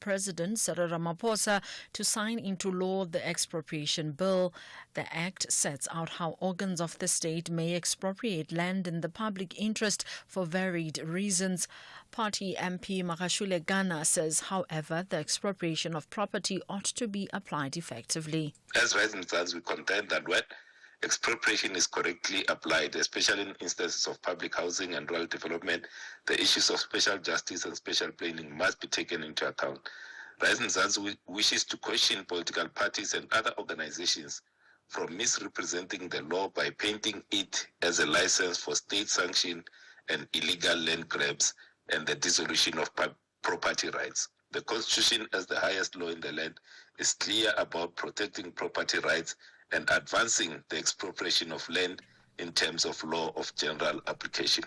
President Cyril Ramaphosa to sign into law the expropriation bill. The act sets out how organs of the state may expropriate land in the public interest for varied reasons. Party MP Makashule Ghana says, however, the expropriation of property ought to be applied effectively. As Rising we contend that when expropriation is correctly applied, especially in instances of public housing and rural development, the issues of special justice and special planning must be taken into account. Rising wishes to question political parties and other organizations from misrepresenting the law by painting it as a license for state-sanctioned and illegal land grabs and the dissolution of property rights. The Constitution, as the highest law in the land, is clear about protecting property rights and advancing the expropriation of land in terms of law of general application.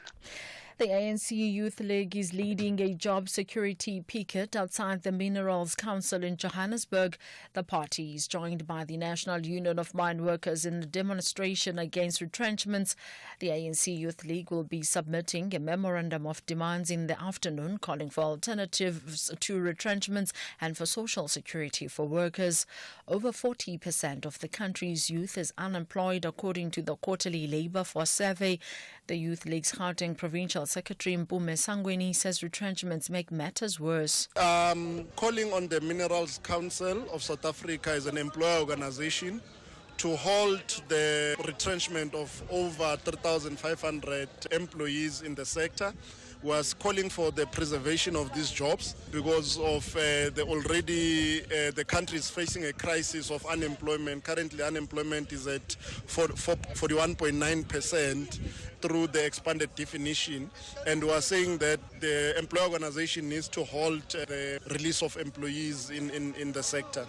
The ANC Youth League is leading a job security picket outside the Minerals Council in Johannesburg. The party is joined by the National Union of Mine Workers in a demonstration against retrenchments. The ANC Youth League will be submitting a memorandum of demands in the afternoon calling for alternatives to retrenchments and for social security for workers. Over 40% of the country's youth is unemployed according to the quarterly Labour Force survey. The Youth League's Gauteng Provincial Secretary Bridget Masinga says retrenchments make matters worse. Calling on the Minerals Council of South Africa as an employer organization to halt the retrenchment of over 3,500 employees in the sector. Was calling for the preservation of these jobs because of the country is facing a crisis of unemployment. Currently, unemployment is at 41.9% through the expanded definition, and we are saying that the employer organization needs to halt the release of employees in the sector.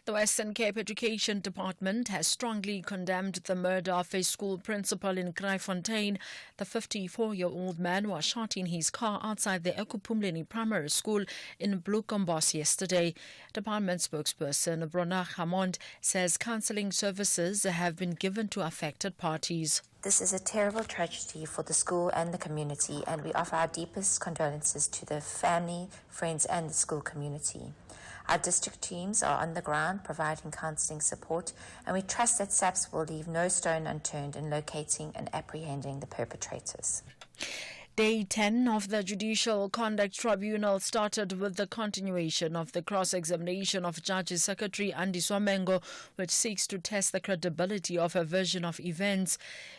The Western Cape Education Department has strongly condemned the murder of a school principal in Kraaifontein. The 54-year-old man was shot in his car outside the Ekupumleni Primary School in Bloemfontein yesterday. Department spokesperson Brona Hammond says counselling services have been given to affected parties. This is a terrible tragedy for the school and the community, and we offer our deepest condolences to the family, friends and the school community. Our district teams are on the ground providing counselling support, and we trust that SAPS will leave no stone unturned in locating and apprehending the perpetrators. Day 10 of the Judicial Conduct Tribunal started with the continuation of the cross-examination of Judge's Secretary Andy Swamengo, which seeks to test the credibility of a version of events.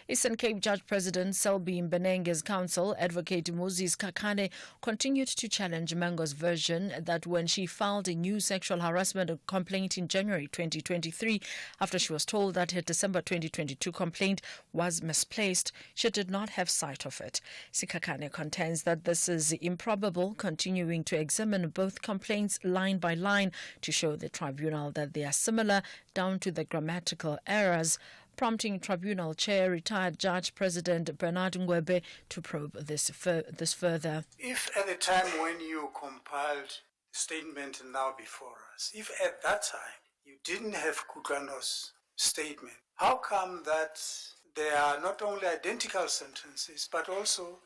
Eastern Cape Judge President Selby Mbenenge's counsel, Advocate Moses Kakane, continued to challenge Mengo's version that when she filed a new sexual harassment complaint in January 2023, after she was told that her December 2022 complaint was misplaced, she did not have sight of it. Kakane contends that this is improbable, continuing to examine both complaints line by line to show the tribunal that they are similar down to the grammatical errors, prompting Tribunal Chair, retired Judge President Bernard Ngwebe to probe this further. If at the time when you compiled the statement now before us, if at that time you didn't have Kutlwano's statement, how come that there are not only identical sentences but also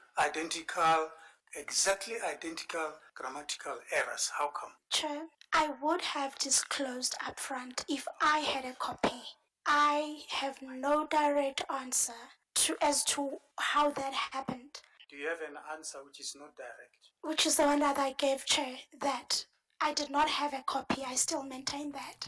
exactly identical grammatical errors? How come? Chair, I would have disclosed up front if I had a copy. I have no direct answer as to how that happened. Do you have an answer which is not direct? Which is the one that I gave, Chair, that I did not have a copy. I still maintain that.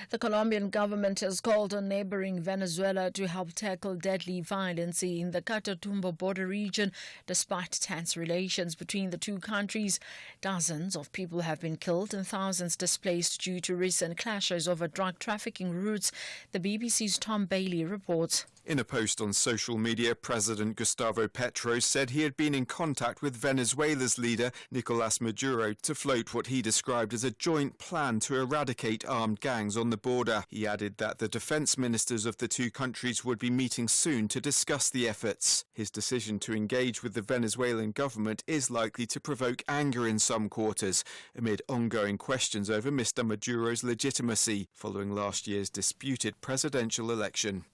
The Colombian government has called on neighboring Venezuela to help tackle deadly violence in the Catatumbo border region. Despite tense relations between the two countries, dozens of people have been killed and thousands displaced due to recent clashes over drug trafficking routes. The BBC's Tom Bailey reports. In a post on social media, President Gustavo Petro said he had been in contact with Venezuela's leader, Nicolas Maduro, to float what he described as a joint plan to eradicate armed gangs on the border. He added that the defence ministers of the two countries would be meeting soon to discuss the efforts. His decision to engage with the Venezuelan government is likely to provoke anger in some quarters, amid ongoing questions over Mr. Maduro's legitimacy following last year's disputed presidential election.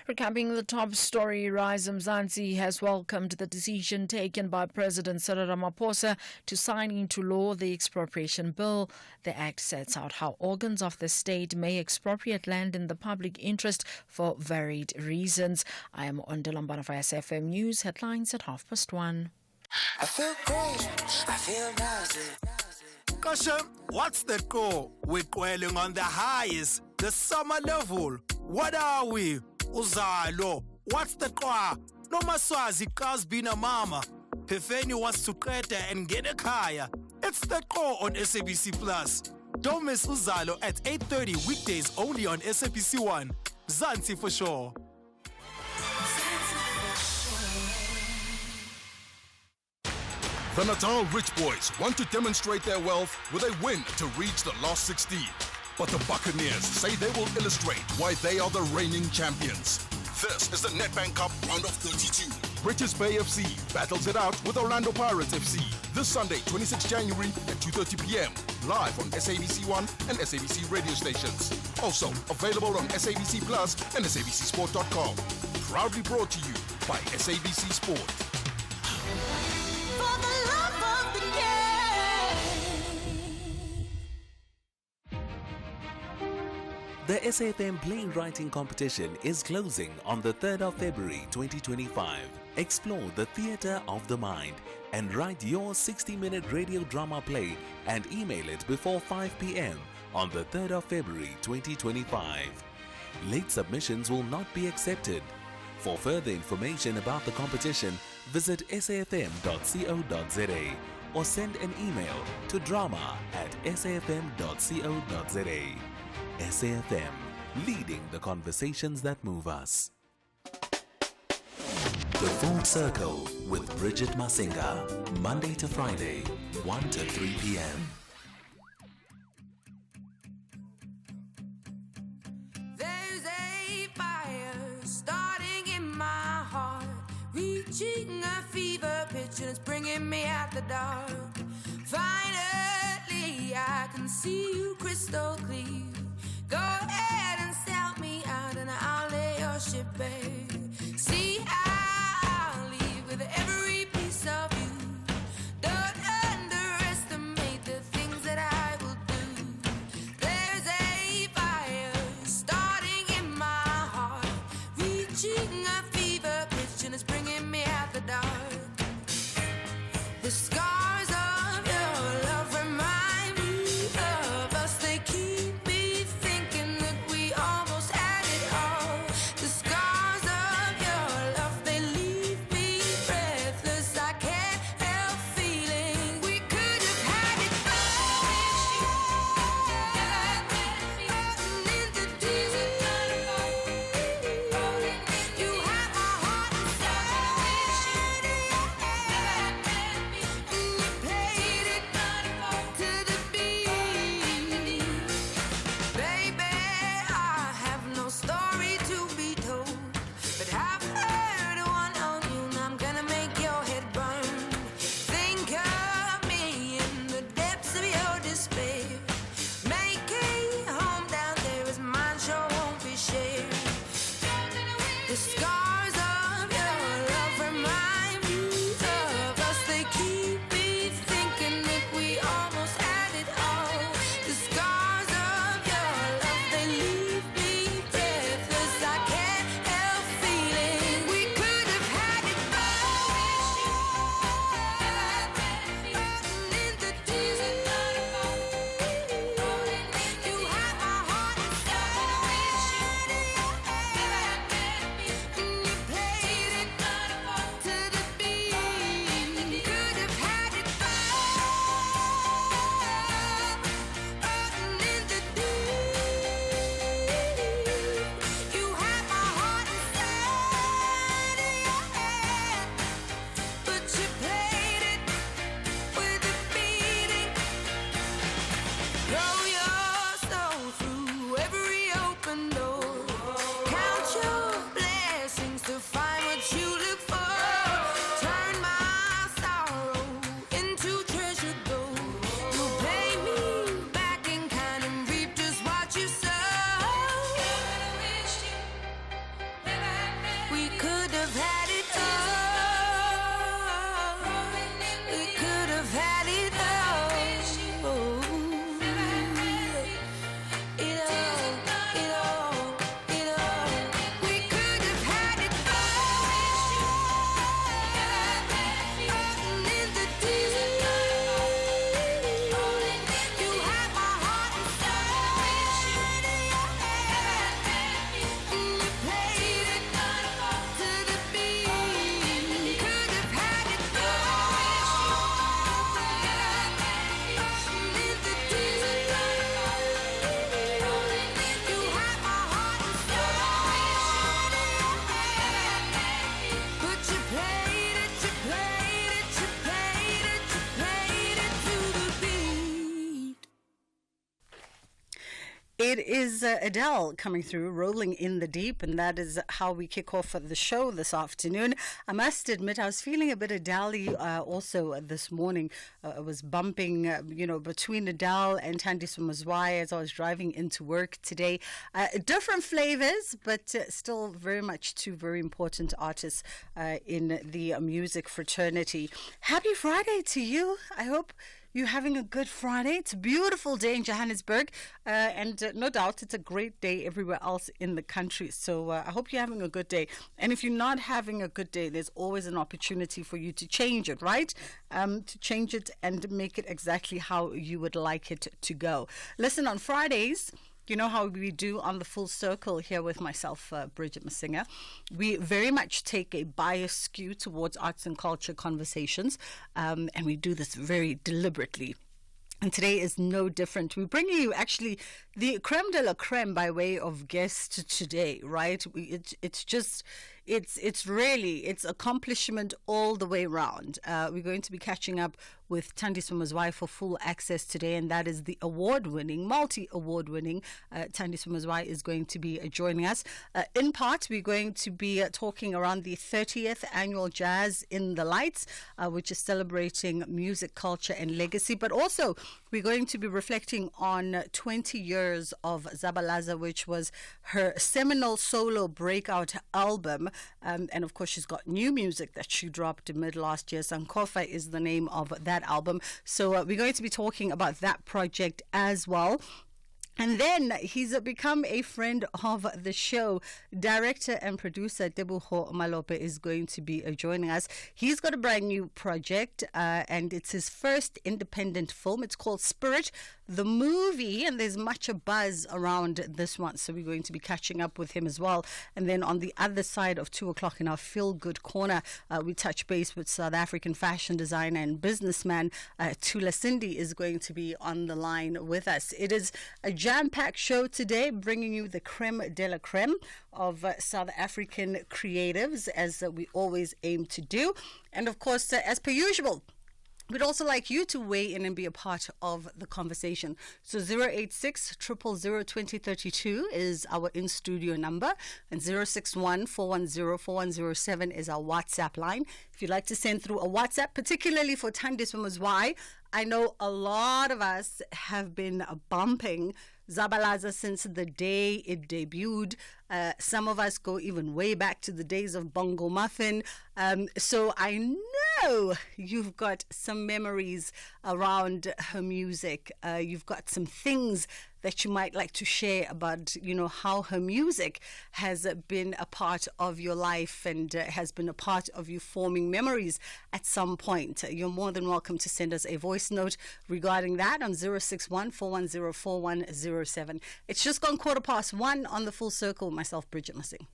Recapping the top story, Rise Mzansi has welcomed the decision taken by President Cyril Ramaphosa to sign into law the expropriation bill. The act sets out how organs of the state may expropriate land in the public interest for varied reasons. I am Ondilambana for SFM News, headlines at 1:30. I feel great, I feel nice. Kasha, what's the score? We're dwelling on the highest, the summer level. What are we? Uzalo, what's the qua? No maswazi cause being a mama. Pefeni wants to kreta and get a kaya. It's the core on SABC Plus. Don't miss Uzalo at 8:30 weekdays only on SABC 1. Zanzi for sure. The Natal Rich Boys want to demonstrate their wealth with a win to reach the last 16. But the Buccaneers say they will illustrate why they are the reigning champions. This is the Nedbank Cup round of 32. Richards Bay FC battles it out with Orlando Pirates FC this Sunday, 26 January at 2:30 p.m. live on SABC 1 and SABC radio stations. Also available on SABC Plus and SABCSport.com. Proudly brought to you by SABC Sport. For the love of the game. The SAFM Playwriting Competition is closing on the 3rd of February 2025. Explore the theatre of the mind and write your 60-minute radio drama play and email it before 5 p.m. on the 3rd of February 2025. Late submissions will not be accepted. For further information about the competition, visit safm.co.za or send an email to drama@safm.co.za. SAFM, leading the conversations that move us. The Full Circle with Bridget Masinga, Monday to Friday, 1 to 3 p.m. There's a fire starting in my heart, reaching a fever pitch and it's bringing me out the dark. Finally, I can see you crystal clear. Go ahead and sell me out and I'll lay your ship bare. See, I'll leave with every piece of you. Don't underestimate the things that I will do. There's a fire starting in my heart, reaching a fever pitch and it's bringing me out the dark. The scars of your love remind me of us. They keep me thinking that we almost had it all. The scars of your love, they leave me breathless. I can't help feeling we could have had it all. In the deep, you have my heart inside. And you played it to the beat. Baby, I have no story to be told, but I've heard one on you and I'm gonna make your head burn. Think of me in the depths of your despair. Make a home down there as mine sure won't be shared. The scars of your love remind me of us. They keep me thinking that we almost had it all. The scars of your love, they leave me breathless. I can't help feeling we could have had it all. In the deep, you have my heart inside. And you played it to the beat. Could have had it all. In the deep, you have my heart inside of your hand, but you played it with a beating. Throw your soul through every open door. Count your blessings to find what you look for. Turn my sorrow into treasure gold. You'll pay me back in kind and reap just what you sow. It is Adele coming through, rolling in the deep, and that is how we kick off the show this afternoon. I must admit, I was feeling a bit Adele also this morning. I was bumping, between Adele and Thandi Sumazwai as I was driving into work today. Different flavors, but still very much two very important artists in the music fraternity. Happy Friday to you. I hope you're having a good Friday. It's a beautiful day in Johannesburg, and no doubt it's a great day everywhere else in the country. So I hope you're having a good day. And if you're not having a good day, there's always an opportunity for you to change it, right? To change it and make it exactly how you would like it to go. Listen, on Fridays, you know how we do on the Full Circle here with myself, Bridget Masinga. We very much take a biased skew towards arts and culture conversations, and we do this very deliberately. And today is no different. We're bringing you actually the creme de la creme by way of guest today, right? It's really accomplishment all the way around. We're going to be catching up with Thandi Sumazwai for full access today, and that is the multi-award-winning Thandi Sumazwai is going to be joining us. In part, we're going to be talking around the 30th annual Jazz in the Lights, which is celebrating music, culture, and legacy. But also, we're going to be reflecting on 20 years of Zabalaza, which was her seminal solo breakout album. And of course, she's got new music that she dropped mid last year. Sankofa is the name of that album. So we're going to be talking about that project as well. And then he's become a friend of the show. Director and producer Teboho Malope is going to be joining us. He's got a brand new project, and it's his first independent film. It's called Spirit, the movie, and there's much a buzz around this one. So we're going to be catching up with him as well. And then on the other side of 2 o'clock in our Feel Good Corner, we touch base with South African fashion designer and businessman Tula Cindy is going to be on the line with us. It is a jam-packed show today, bringing you the creme de la creme of South African creatives, as we always aim to do. And of course, as per usual, we'd also like you to weigh in and be a part of the conversation. So 086 000 2032 is our in-studio number, and 061 410 4107 is our WhatsApp line. If you'd like to send through a WhatsApp, particularly for Thandi Sumazwai, I know a lot of us have been bumping Zabalaza since the day it debuted. Some of us go even way back to the days of Bongo Muffin. So I know you've got some memories around her music. You've got some things that you might like to share about, how her music has been a part of your life and has been a part of you forming memories at some point. You're more than welcome to send us a voice note regarding that on 061 410 4107. It's just gone 1:15 on the Full Circle. Myself, Bridget Masinga.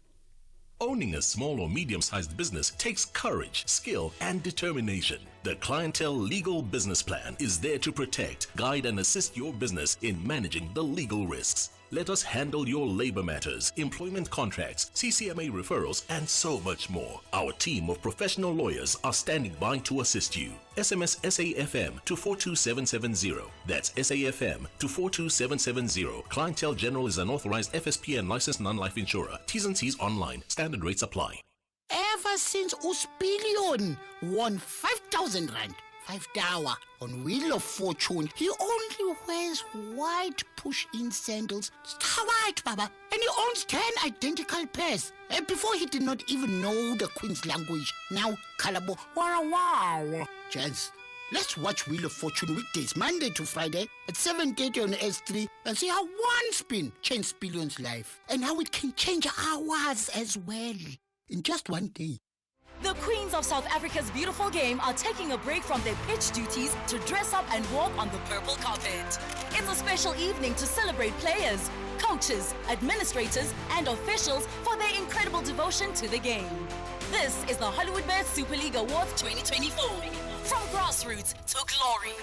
Owning a small or medium-sized business takes courage, skill, and determination. The Clientele Legal Business Plan is there to protect, guide, and assist your business in managing the legal risks. Let us handle your labor matters, employment contracts, CCMA referrals, and so much more. Our team of professional lawyers are standing by to assist you. SMS SAFM to 42770. That's SAFM to 42770. Clientele General is an authorized FSP and licensed non-life insurer. T's and C's online. Standard rates apply. Ever since Uspilion won 5,000 rand, 5 tower on Wheel of Fortune, he only wears white push-in sandals. Star white, Baba. And he owns 10 identical pairs. Before he did not even know the Queen's language. Now, Kalabo, wow. Chance, let's watch Wheel of Fortune weekdays, Monday to Friday at 7:30 on S3 and see how one spin changed Spillion's life and how it can change ours as well in just one day. The Queens of South Africa's beautiful game are taking a break from their pitch duties to dress up and walk on the purple carpet. It's a special evening to celebrate players, coaches, administrators, and officials for their incredible devotion to the game. This is the Hollywoodbet Super League Awards 2024. From grassroots to glory.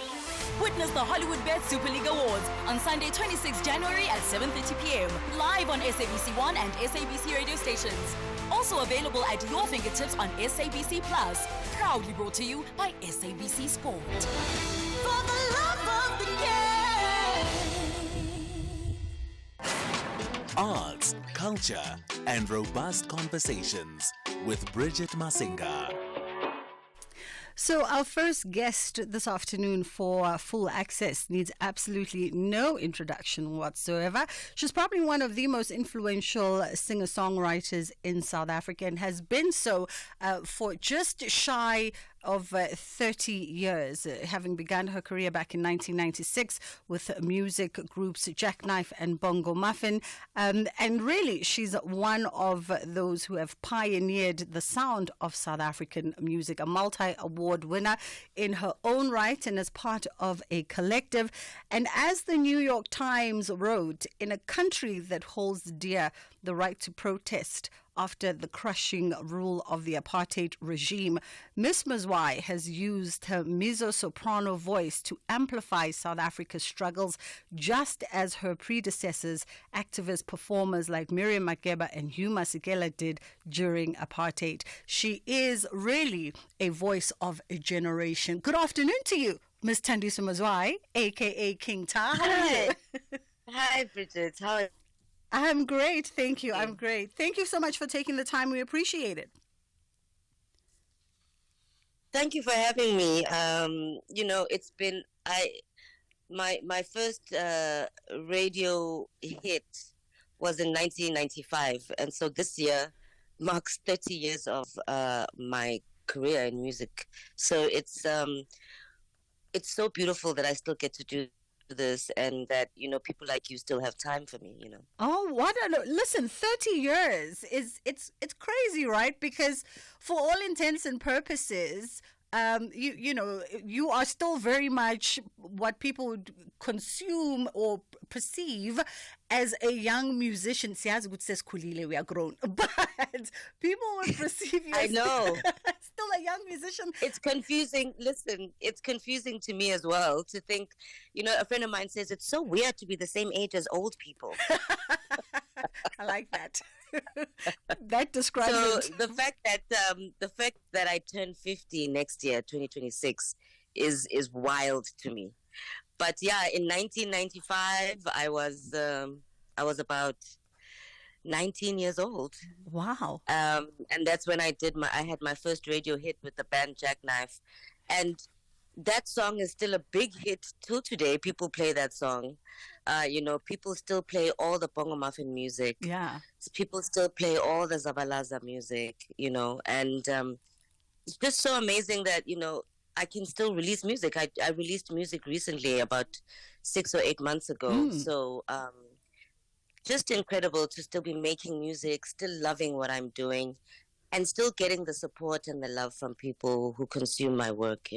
Witness the Hollywoodbet Super League Awards on Sunday, 26 January at 7:30 p.m. live on SABC1 and SABC radio stations. Also available at your fingertips on SABC Plus. Proudly brought to you by SABC Sport. For the love of the game. culture, and robust conversations with Bridget Masinga. So our first guest this afternoon for Full Access needs absolutely no introduction whatsoever. She's probably one of the most influential singer-songwriters in South Africa and has been so for just shy of 30 years, having begun her career back in 1996 with music groups Jackknife and Bongo Muffin. And really, she's one of those who have pioneered the sound of South African music, a multi-award winner in her own right and as part of a collective. And as the New York Times wrote, in a country that holds dear the right to protest after the crushing rule of the apartheid regime, Miss Mazwai has used her mezzo-soprano voice to amplify South Africa's struggles, just as her predecessors, activist performers like Miriam Makeba and Hugh Masekela did during apartheid. She is really a voice of a generation. Good afternoon to you, Miss Thandiswa Mazwai, a.k.a. King Ta. How are you? Hi, Bridget. How are you? I'm great, thank you. I'm great. Thank you so much for taking the time. We appreciate it. Thank you for having me. It's been my first radio hit was in 1995, and so this year marks 30 years of my career in music. So it's so beautiful that I still get to do this, and that people like you still have time for me. Oh, what listen, 30 years is it's crazy, right? Because for all intents and purposes, you are still very much what people would consume or perceive as a young musician. Siyazi ukuthi sesikhulile, we are grown, but people would perceive you I as know. still a young musician. It's confusing. Listen, it's confusing to me as well to think, a friend of mine says it's so weird to be the same age as old people. I like that. That describes So it. the fact that I turn 50 next year, 2026, is wild to me. But yeah, in 1995, I was about 19 years old. Wow. And that's when I had my first radio hit with the band Jackknife, and that song is still a big hit till today. People play that song. People still play all the Bongo Muffin music. Yeah. People still play all the Zabalaza music, and it's just so amazing that, I can still release music. I released music recently, about 6 or 8 months ago. So just incredible to still be making music, still loving what I'm doing, and still getting the support and the love from people who consume my work,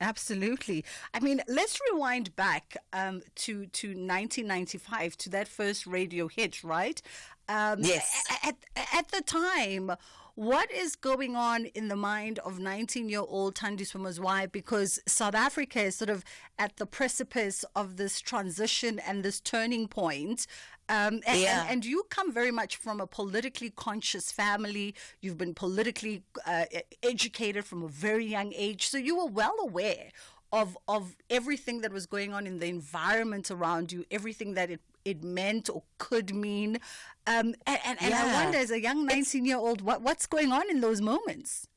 Absolutely. I mean, let's rewind back to 1995, to that first radio hit, right? Yes. At the time, what is going on in the mind of 19-year-old Thandiswa Mazwai? Because South Africa is sort of at the precipice of this transition and this turning point. And you come very much from a politically conscious family. You've been politically educated from a very young age. So you were well aware of everything that was going on in the environment around you, everything that it meant or could mean. And I wonder, as a young 19-year-old, what's going on in those moments?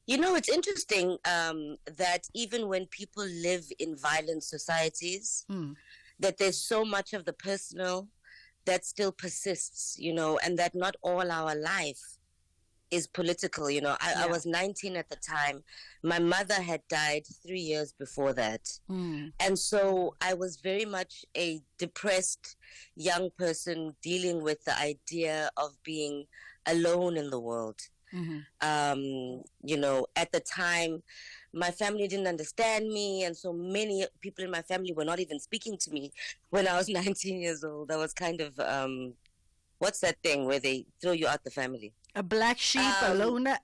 It's interesting that even when people live in violent societies, that there's so much of the personal that still persists, and that not all our life is political. I was 19 at the time. My mother had died 3 years before that. And so I was very much a depressed young person dealing with the idea of being alone in the world. At the time, my family didn't understand me, and so many people in my family were not even speaking to me when I was 19 years old. I was kind of, what's that thing where they throw you out the family? A black sheep, a loner?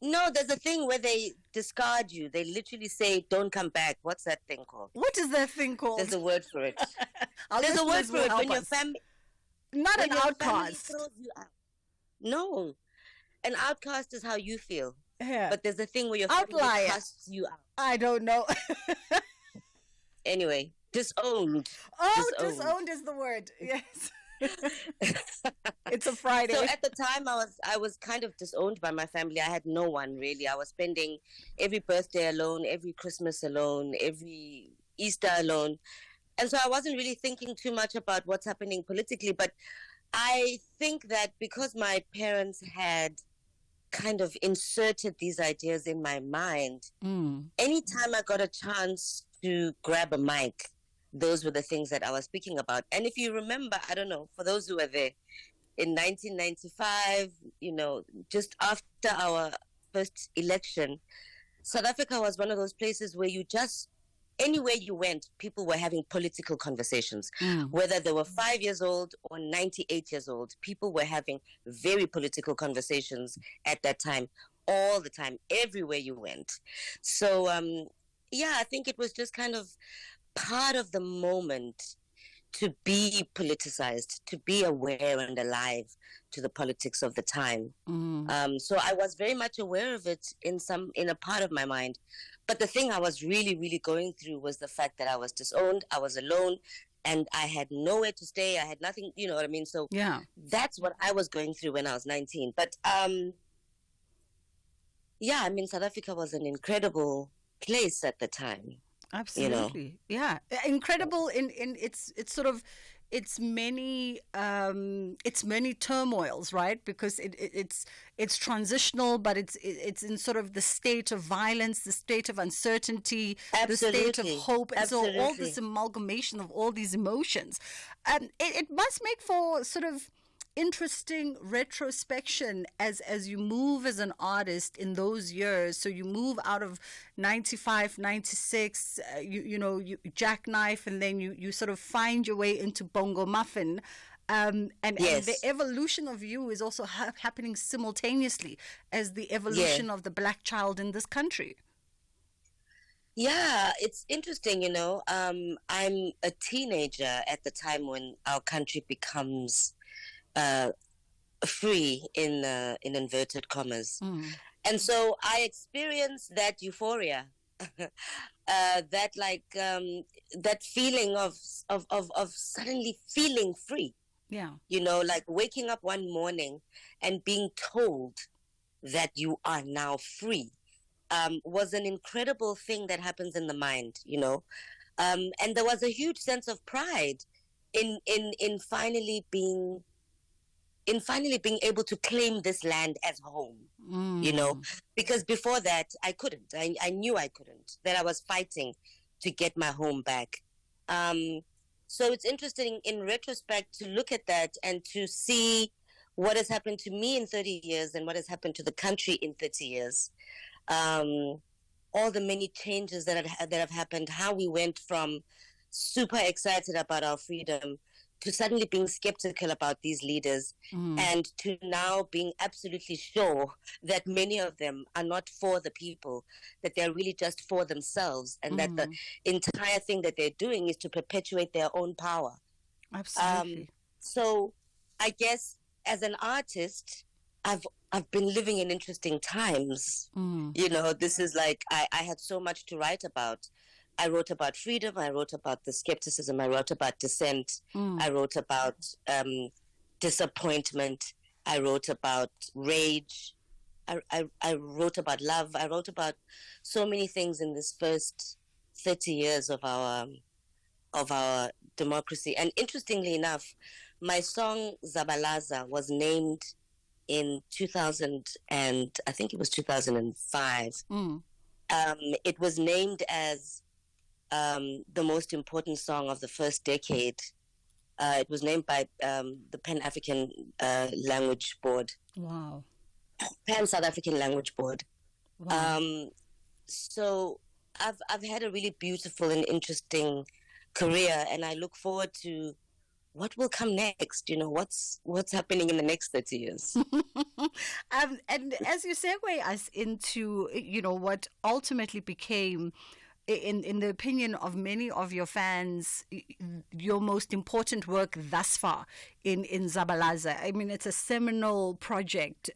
No, there's a thing where they discard you. They literally say, don't come back. What's that thing called? What is that thing called? There's a word for it. Our There's a word listeners for will it. When help your us. family... Not when an your family outcast. throws you out. No. An outcast is how you feel. Yeah. But there's a thing where your family Outlier. casts you out. I don't know. Anyway, disowned. Oh, disowned is the word. Yes. It's a Friday. So at the time, I was kind of disowned by my family. I had no one really. I was spending every birthday alone, every Christmas alone, every Easter alone, and so I wasn't really thinking too much about what's happening politically. But I think that because my parents had kind of inserted these ideas in my mind, anytime I got a chance to grab a mic, those were the things that I was speaking about. And if you remember, I don't know, for those who were there, in 1995, just after our first election, South Africa was one of those places where anywhere you went, people were having political conversations. Whether they were 5 years old or 98 years old, people were having very political conversations at that time, all the time, everywhere you went. So, I think it was just kind of part of the moment to be politicized, to be aware and alive to the politics of the time. So I was very much aware of it in a part of my mind. But the thing I was really, really going through was the fact that I was disowned, I was alone, and I had nowhere to stay. I had nothing, you know what I mean? So that's what I was going through when I was 19. But South Africa was an incredible place at the time. Absolutely. Yeah. Incredible in its sort of its many turmoils, right? Because it's transitional, but it's in sort of the state of violence, the state of uncertainty, the state of hope, and so all this amalgamation of all these emotions. It must make for sort of interesting retrospection as you move as an artist in those years. So you move out of 95, 96, you jackknife, and then you sort of find your way into Bongo Muffin. And the evolution of you is also happening simultaneously as the evolution of the black child in this country. Yeah, it's interesting, I'm a teenager at the time when our country becomes free in inverted commas. And so I experienced that euphoria, that feeling of suddenly feeling free. Yeah. Like waking up one morning and being told that you are now free, was an incredible thing that happens in the mind, and there was a huge sense of pride in finally being able to claim this land as home, because before that I couldn't. I knew I couldn't, that I was fighting to get my home back. So it's interesting in retrospect to look at that and to see what has happened to me in 30 years and what has happened to the country in 30 years. All the many changes that have happened, how we went from super excited about our freedom to suddenly being skeptical about these leaders, and to now being absolutely sure that many of them are not for the people, that they're really just for themselves, and that the entire thing that they're doing is to perpetuate their own power. Absolutely. So I guess as an artist, I've been living in interesting times. This is like, I had so much to write about. I wrote about freedom. I wrote about the skepticism. I wrote about dissent. I wrote about disappointment. I wrote about rage. I wrote about love. I wrote about so many things in this first 30 years of our democracy. And interestingly enough, my song Zabalaza was named in 2000, and I think it was 2005. It was named as the most important song of the first decade. It was named by the Pan-African Language Board. Wow. Pan-South African Language Board. Wow. So I've had a really beautiful and interesting career, and I look forward to what will come next. What's happening in the next 30 years. And as you segue us into what ultimately became in the opinion of many of your fans, your most important work thus far in Zabalaza. I mean, it's a seminal project,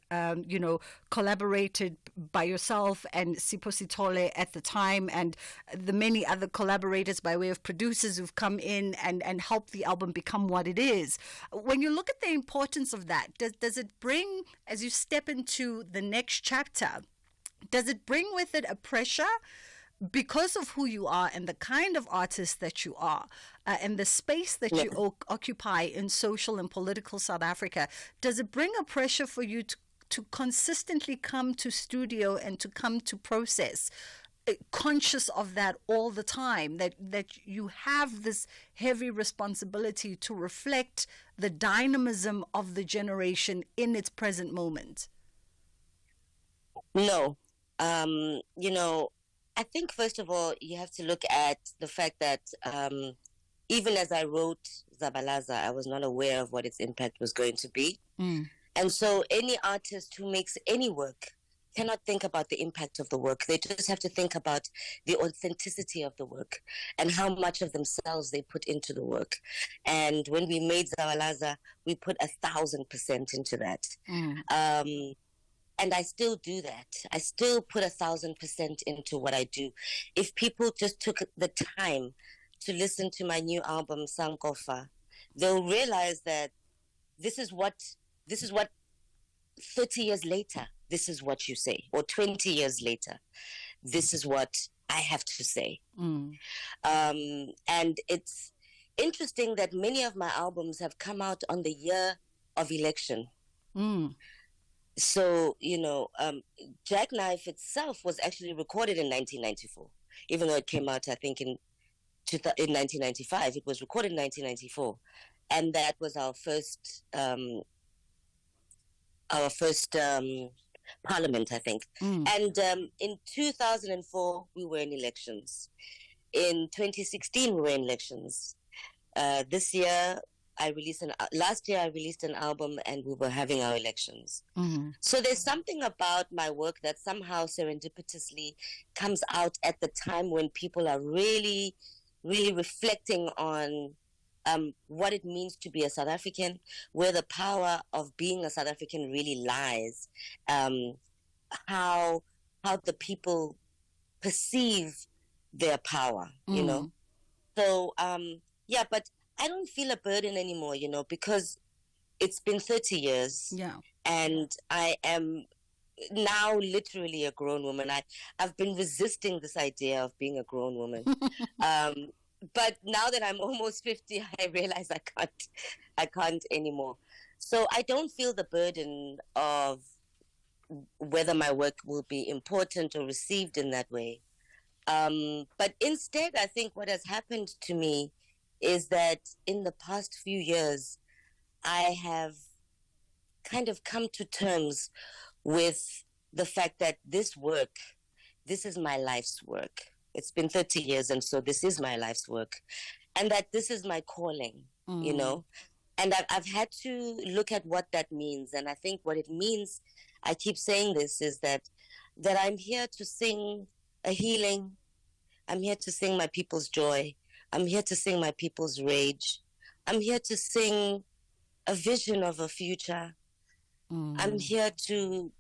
collaborated by yourself and Sipho Sithole at the time, and the many other collaborators by way of producers who've come in and helped the album become what it is. When you look at the importance of that, does it bring, as you step into the next chapter, does it bring with it a pressure because of who you are and the kind of artist that you are, and the space that you occupy in social and political South Africa? Does it bring a pressure for you to consistently come to studio and to come to process, conscious of that all the time, that you have this heavy responsibility to reflect the dynamism of the generation in its present moment? No. I think, first of all, you have to look at the fact that even as I wrote Zabalaza, I was not aware of what its impact was going to be. And so any artist who makes any work cannot think about the impact of the work. They just have to think about the authenticity of the work and how much of themselves they put into the work. And when we made Zabalaza, we put 1,000% into that. And I still do that. I still put 1,000% into what I do. If people just took the time to listen to my new album, Sankofa, they'll realize that this is what 30 years later, this is what you say. Or 20 years later, this is what I have to say. And it's interesting that many of my albums have come out on the year of election. So, Jackknife itself was actually recorded in 1994, even though it came out, I think, in 1995. It was recorded in 1994, and that was our first parliament, I think. And in 2004, we were in elections. In 2016, we were in elections. This year, last year I released an album and we were having our elections. So there's something about my work that somehow serendipitously comes out at the time when people are really, really reflecting on what it means to be a South African, where the power of being a South African really lies, how the people perceive their power, So, but I don't feel a burden anymore, because it's been 30 years. And I am now literally a grown woman. I've been resisting this idea of being a grown woman. But now that I'm almost 50, I realize I can't anymore. So I don't feel the burden of whether my work will be important or received in that way. But instead, I think what has happened to me is that in the past few years, I have kind of come to terms with the fact that this is my life's work. It's been 30 years, and so this is my life's work. And that this is my calling, And I've had to look at what that means. And I think what it means, I keep saying this, is that I'm here to sing a healing. I'm here to sing my people's joy. I'm here to sing my people's rage. I'm here to sing a vision of a future. I'm here to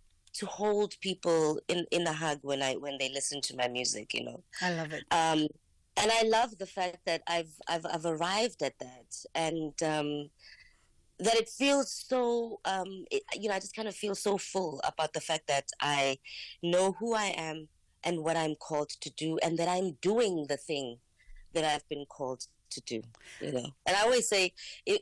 hold people in a hug when they listen to my music, I love it. And I love the fact that I've arrived at that, and that it feels so, I just kind of feel so full about the fact that I know who I am and what I'm called to do, and that I'm doing the thing that I've been called to do, And I always say, if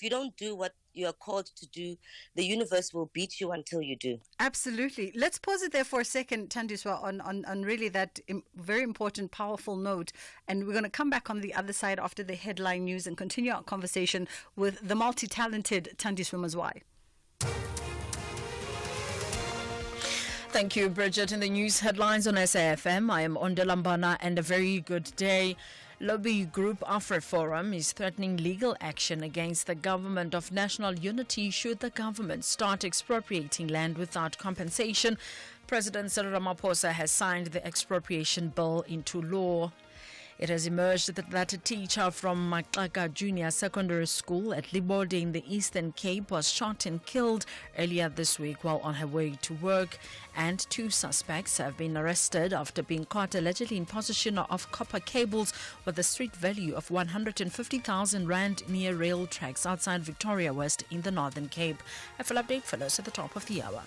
you don't do what you're called to do, the universe will beat you until you do. Absolutely. Let's pause it there for a second, Thandiswa, on really that very important, powerful note. And we're going to come back on the other side after the headline news and continue our conversation with the multi-talented Thandiswa Mazwai. Thank you, Bridget. In the news headlines on SAFM, I am Ondelambana, and a very good day. Lobby group AfriForum is threatening legal action against the government of national unity should the government start expropriating land without compensation. President Cyril Ramaphosa has signed the expropriation bill into law. It has emerged that a teacher from Makaka Junior Secondary School at Libode in the Eastern Cape was shot and killed earlier this week while on her way to work. And 2 suspects have been arrested after being caught allegedly in possession of copper cables with a street value of 150,000 rand near rail tracks outside Victoria West in the Northern Cape. A full update follows at the top of the hour.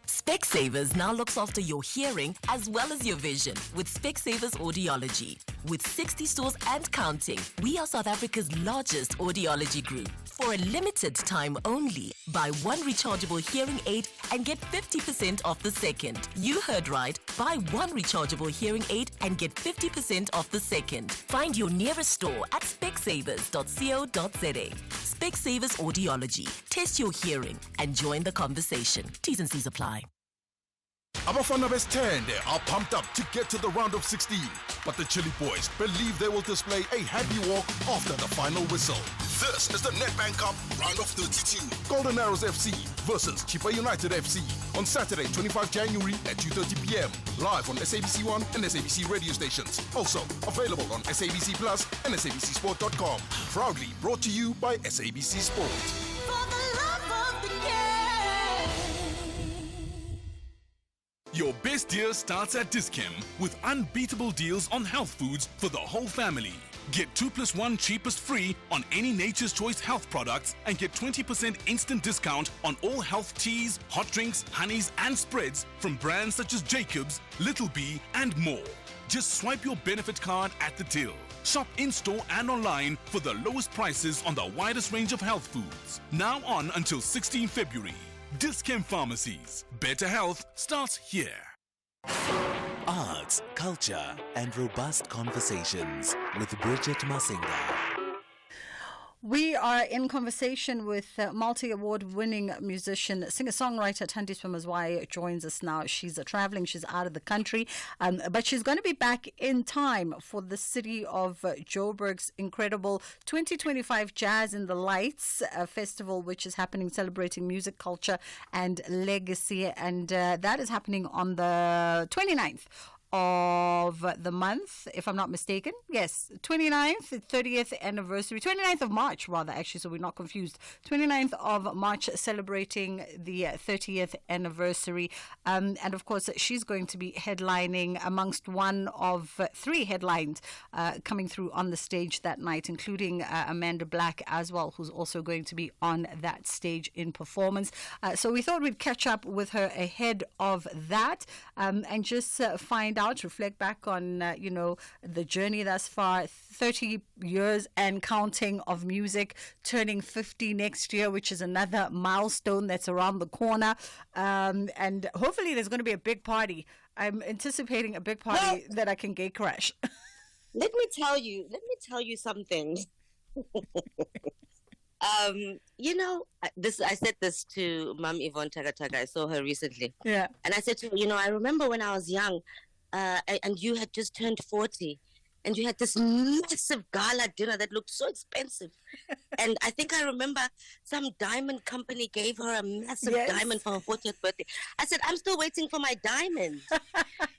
Specsavers now looks after your hearing as well as your vision with Specsavers Audiology. With 60 stores and counting, we are South Africa's largest audiology group. For a limited time only, buy 1 rechargeable hearing aid and get 50% off the second. You heard right. Buy 1 rechargeable hearing aid and get 50% off the second. Find your nearest store at specsavers.co.za. Specsavers Audiology. Test your hearing and join the conversation. T's and C's apply. Abafana Bestende are pumped up to get to the round of 16, but the Chili Boys believe they will display a happy walk after the final whistle. This is the Nedbank Cup round of 32. Golden Arrows FC versus Chipa United FC on Saturday, 25 January at 2:30 p.m. Live on SABC 1 and SABC radio stations. Also available on SABC Plus and SABCSport.com. Proudly brought to you by SABC Sport. For the love of the game. Your best year starts at Dis-Chem with unbeatable deals on health foods for the whole family. Get 2+1 cheapest free on any Nature's Choice health products and get 20% instant discount on all health teas, hot drinks, honeys and spreads from brands such as Jacobs, Little B and more. Just swipe your benefit card at the till. Shop in-store and online for the lowest prices on the widest range of health foods. Now on until 16 February. Dis-Chem Pharmacies. Better health starts here. Arts, culture, and robust conversations with Bridget Masinga. We are in conversation with multi-award winning musician, singer-songwriter Thandiswa Mazwai joins us now. She's traveling, she's out of the country, but she's going to be back in time for the city of Joburg's incredible 2025 Jazz in the Lights festival, which is happening, celebrating music, culture and legacy. And that is happening on the 29th of the month, if I'm not mistaken. Yes, 29th, 30th anniversary, 29th of March, rather, actually, so we're not confused. 29th of March, celebrating the 30th anniversary. And of course, she's going to be headlining amongst one of 3 headlines coming through on the stage that night, including Amanda Black as well, who's also going to be on that stage in performance. So we thought we'd catch up with her ahead of that and just find out, reflect back on, the journey thus far, 30 years and counting of music, turning 50 next year, which is another milestone that's around the corner. And hopefully there's going to be a big party. I'm anticipating a big party that I can gate crash. Let me tell you something. I said this to Mum Yvonne Tagataga. I saw her recently. Yeah. And I said to her, I remember when I was young, and you had just turned 40, and you had this massive gala dinner that looked so expensive. And I think I remember some diamond company gave her a massive diamond for her 40th birthday. I said, I'm still waiting for my diamond.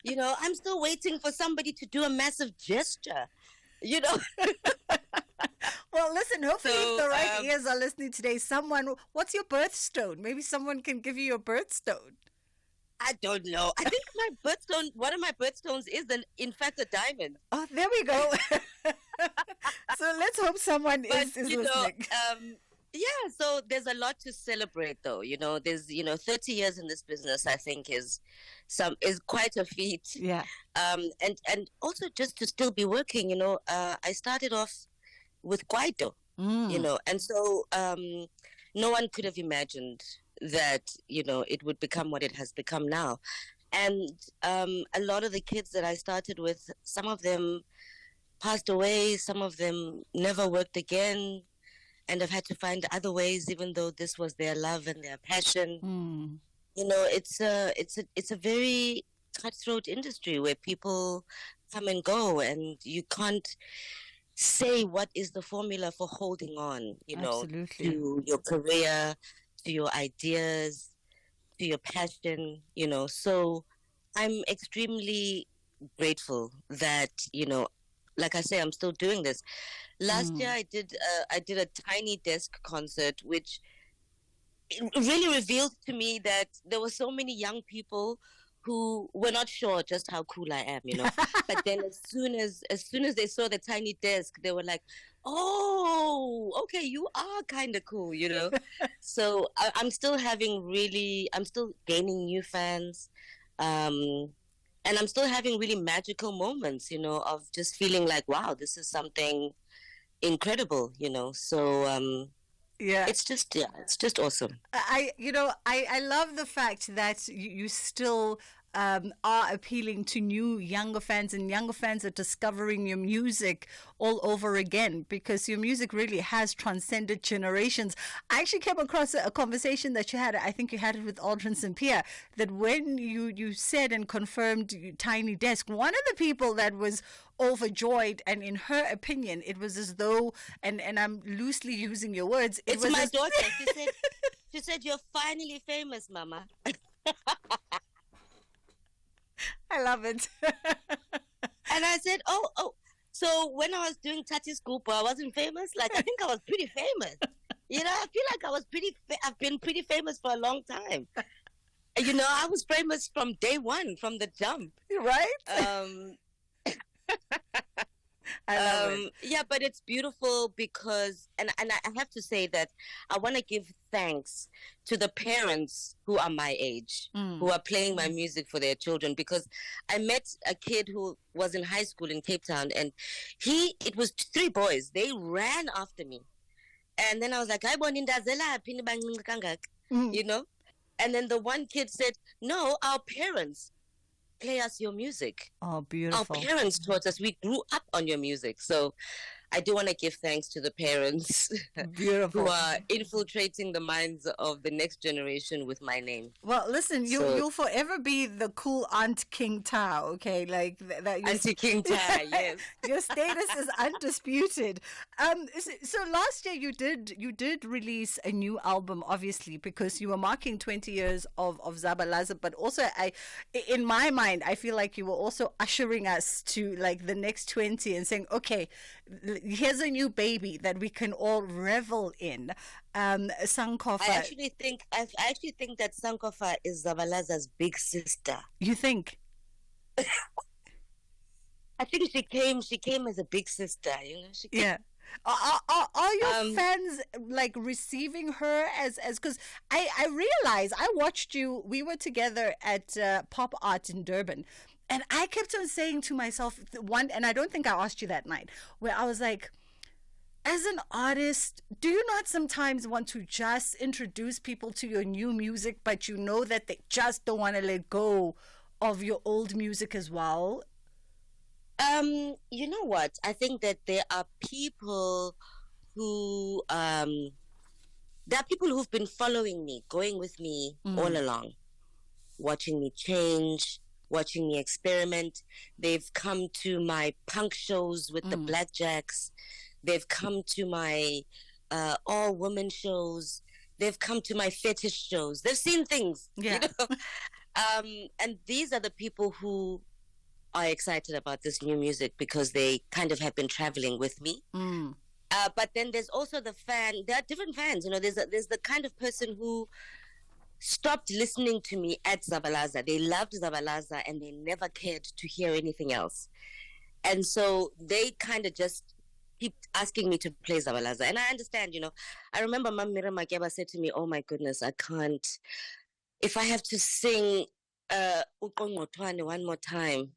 I'm still waiting for somebody to do a massive gesture. Well, listen, hopefully if the right ears are listening today, what's your birthstone? Maybe someone can give you your birthstone. I don't know. I think one of my birthstones is, in fact, a diamond. Oh, there we go. So let's hope someone is listening. So there's a lot to celebrate, though. There's 30 years in this business, I think is quite a feat. Yeah. And also just to still be working. I started off with kwaito. And so no one could have imagined that it would become what it has become now. And a lot of the kids that I started with, some of them passed away, some of them never worked again, and have had to find other ways, even though this was their love and their passion. It's a very cutthroat industry where people come and go, and you can't say what is the formula for holding on, Absolutely. to your career, to your ideas, to your passion, So I'm extremely grateful that, like I say, I'm still doing this. Last year I did a Tiny Desk concert, which it really revealed to me that there were so many young people who were not sure just how cool I am, But then as soon as they saw the Tiny Desk, they were like, "Oh, okay, you are kind of cool," So I'm still gaining new fans, and I'm still having really magical moments, of just feeling like, wow, this is something incredible, So Yeah. it's just awesome. I love the fact that you still are appealing to new younger fans, and younger fans are discovering your music all over again, because your music really has transcended generations. I actually came across a conversation that you had, I think you had it with Aldrin St. Pierre, that when you said and confirmed Tiny Desk, one of the people that was overjoyed, and in her opinion, it was as though, and I'm loosely using your words, It's my daughter. She said, "You're finally famous, Mama." I love it. And I said, oh. So when I was doing Tati Scoop, I wasn't famous. Like, I think I was pretty famous. I feel like I was I've been pretty famous for a long time. I was famous from day one, from the jump. Right? I love it. Yeah, but it's beautiful because, and I have to say that I want to give thanks to the parents who are my age, who are playing my music for their children, because I met a kid who was in high school in Cape Town, and it was 3 boys. They ran after me. And then I was like, And then the one kid said, "No, our parents play us your music. Oh, beautiful. Our parents taught us. We grew up on your music." So I do want to give thanks to the parents Beautiful. who are infiltrating the minds of the next generation with my name. Well, listen, you'll forever be the cool Aunt King Ta, okay? Like that. Auntie King Ta, yes. Your status is undisputed. So last year you did release a new album, obviously, because you were marking 20 years of Zabalaza, but also in my mind, I feel like you were also ushering us to like the next 20 and saying, okay, here's a new baby that we can all revel in. Sankofa. I actually think that Sankofa is Zabalaza's big sister. You think? I think she came as a big sister, Yeah. Are your fans like receiving her as because I realize I watched you, we were together at Pop Art in Durban, and I kept on saying to myself and I don't think I asked you that night, where I was like, as an artist, do you not sometimes want to just introduce people to your new music, but you know that they just don't want to let go of your old music as well? You know what? I think that there are people who've been following me, going with me all along, watching me change, watching me experiment. They've come to my punk shows with the Blackjacks. They've come to my all-women shows. They've come to my fetish shows. They've seen things, and these are the people who are excited about this new music because they kind of have been traveling with me. But then there's also there are different fans. There's the kind of person who stopped listening to me at Zabalaza. They loved Zabalaza and they never cared to hear anything else. And so they kind of just keep asking me to play Zabalaza. And I understand, I remember Mam Mira Makeba said to me, "Oh my goodness, I can't. If I have to sing Ukongotwane one more time."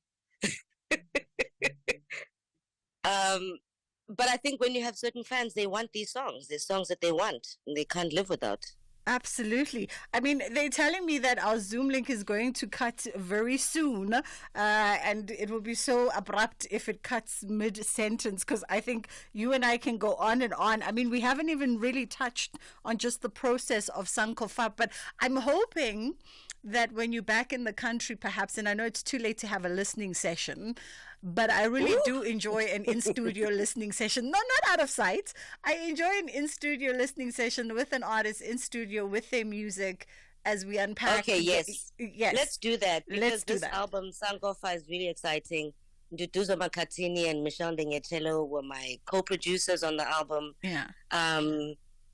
But I think when you have certain fans, they want these songs. There's songs that they want and they can't live without. Absolutely. I mean, they're telling me that our Zoom link is going to cut very soon, and it will be so abrupt if it cuts mid-sentence, because I think you and I can go on and on. I mean, we haven't even really touched on just the process of Sankofa, but I'm hoping that when you're back in the country, perhaps, and I know it's too late to have a listening session, but I really do enjoy an in-studio listening session. No, not out of sight. I enjoy an in-studio listening session with an artist in studio with their music as we unpack. Okay, yes. Let's do that, because Let's do this that. album, Sankofa, is really exciting. Nduduzo Makatini and Michelle Ndengetelo were my co-producers on the album. Yeah.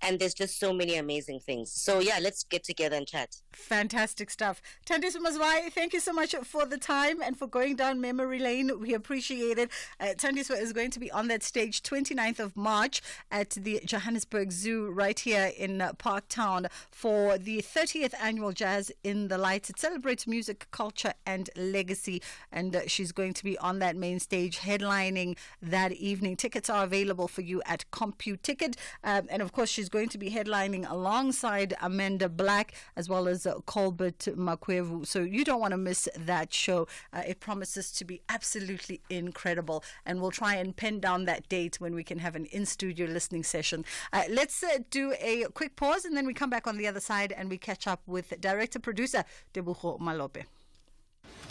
And there's just so many amazing things. So yeah, let's get together and chat. Fantastic stuff. Thandiswa Mazwai, thank you so much for the time and for going down memory lane. We appreciate it. Thandiswa is going to be on that stage 29th of March at the Johannesburg Zoo right here in Parktown for the 30th annual Jazz in the Lights. It celebrates music, culture and legacy, and she's going to be on that main stage headlining that evening. Tickets are available for you at CompuTicket, and of course she's going to be headlining alongside Amanda Black as well as Colbert Makwevu. So you don't want to miss that show. It promises to be absolutely incredible, and we'll try and pin down that date when we can have an in-studio listening session. Let's do a quick pause, and then we come back on the other side and we catch up with director-producer Tebogo Malope.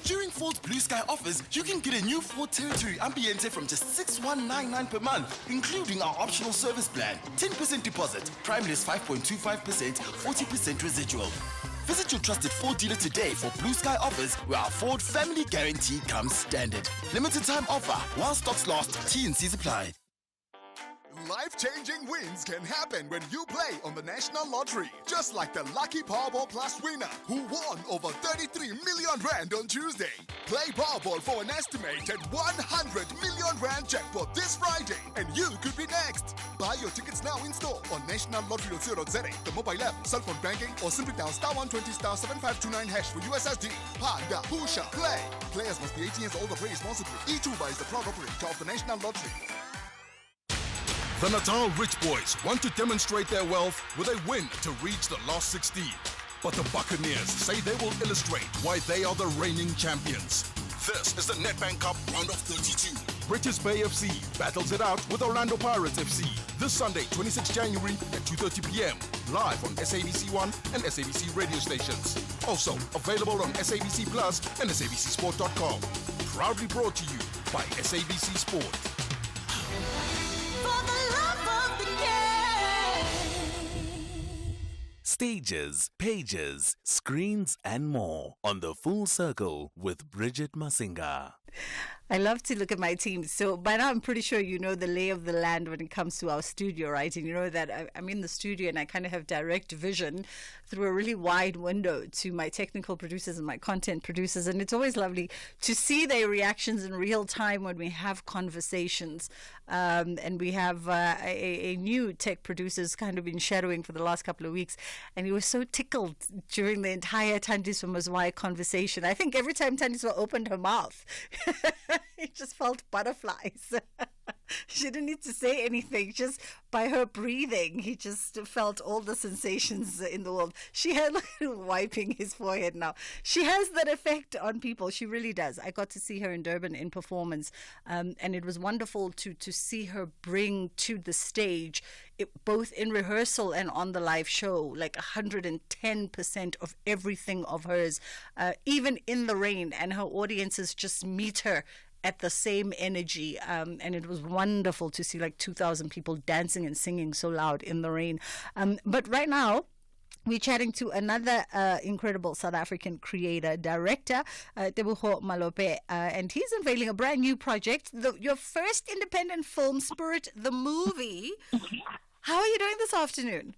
During Ford's Blue Sky offers, you can get a new Ford Territory Ambiente from just $6,199 per month, including our optional service plan. 10% deposit, prime list 5.25%, 40% residual. Visit your trusted Ford dealer today for Blue Sky offers, where our Ford Family Guarantee comes standard. Limited time offer while stocks last. T&Cs apply. Life-changing wins can happen when you play on the National Lottery. Just like the Lucky Powerball Plus winner who won over 33 million rand on Tuesday. Play Powerball for an estimated 100 million rand jackpot this Friday, and you could be next. Buy your tickets now in store on nationallottery.co.za, the mobile app, cell phone banking, or simply dial *120 *7529# for USSD. Panda, Pusha, play. Players must be 18 years old or play responsibly. E2 is the proud operator of the National Lottery. The Natal Rich Boys want to demonstrate their wealth with a win to reach the last 16. But the Buccaneers say they will illustrate why they are the reigning champions. This is the Nedbank Cup round of 32. British Bay FC battles it out with Orlando Pirates FC this Sunday, 26 January at 2:30 p.m. live on SABC1 and SABC radio stations. Also available on SABC Plus and SABCSport.com. Proudly brought to you by SABC Sport. Stages, pages, screens, and more on The Full Circle with Bridget Masinga. I love to look at my team. So by now, I'm pretty sure you know the lay of the land when it comes to our studio, right? And you know that I'm in the studio and I kind of have direct vision through a really wide window to my technical producers and my content producers. And it's always lovely to see their reactions in real time when we have conversations. And we have a new tech producer's kind of been shadowing for the last couple of weeks. And he was so tickled during the entire Thandiswa Mazwai conversation. I think every time Thandiswa opened her mouth, it just felt butterflies. She didn't need to say anything. Just by her breathing, he just felt all the sensations in the world. She had wiping his forehead now. She has that effect on people. She really does. I got to see her in Durban in performance, and it was wonderful to see her bring to the stage, both in rehearsal and on the live show, like 110% of everything of hers, even in the rain, and her audiences just meet her at the same energy, and it was wonderful to see like 2,000 people dancing and singing so loud in the rain. But right now, we're chatting to another incredible South African creator, director, Tebogo Malope, and he's unveiling a brand new project, your first independent film, Spirit the Movie. How are you doing this afternoon?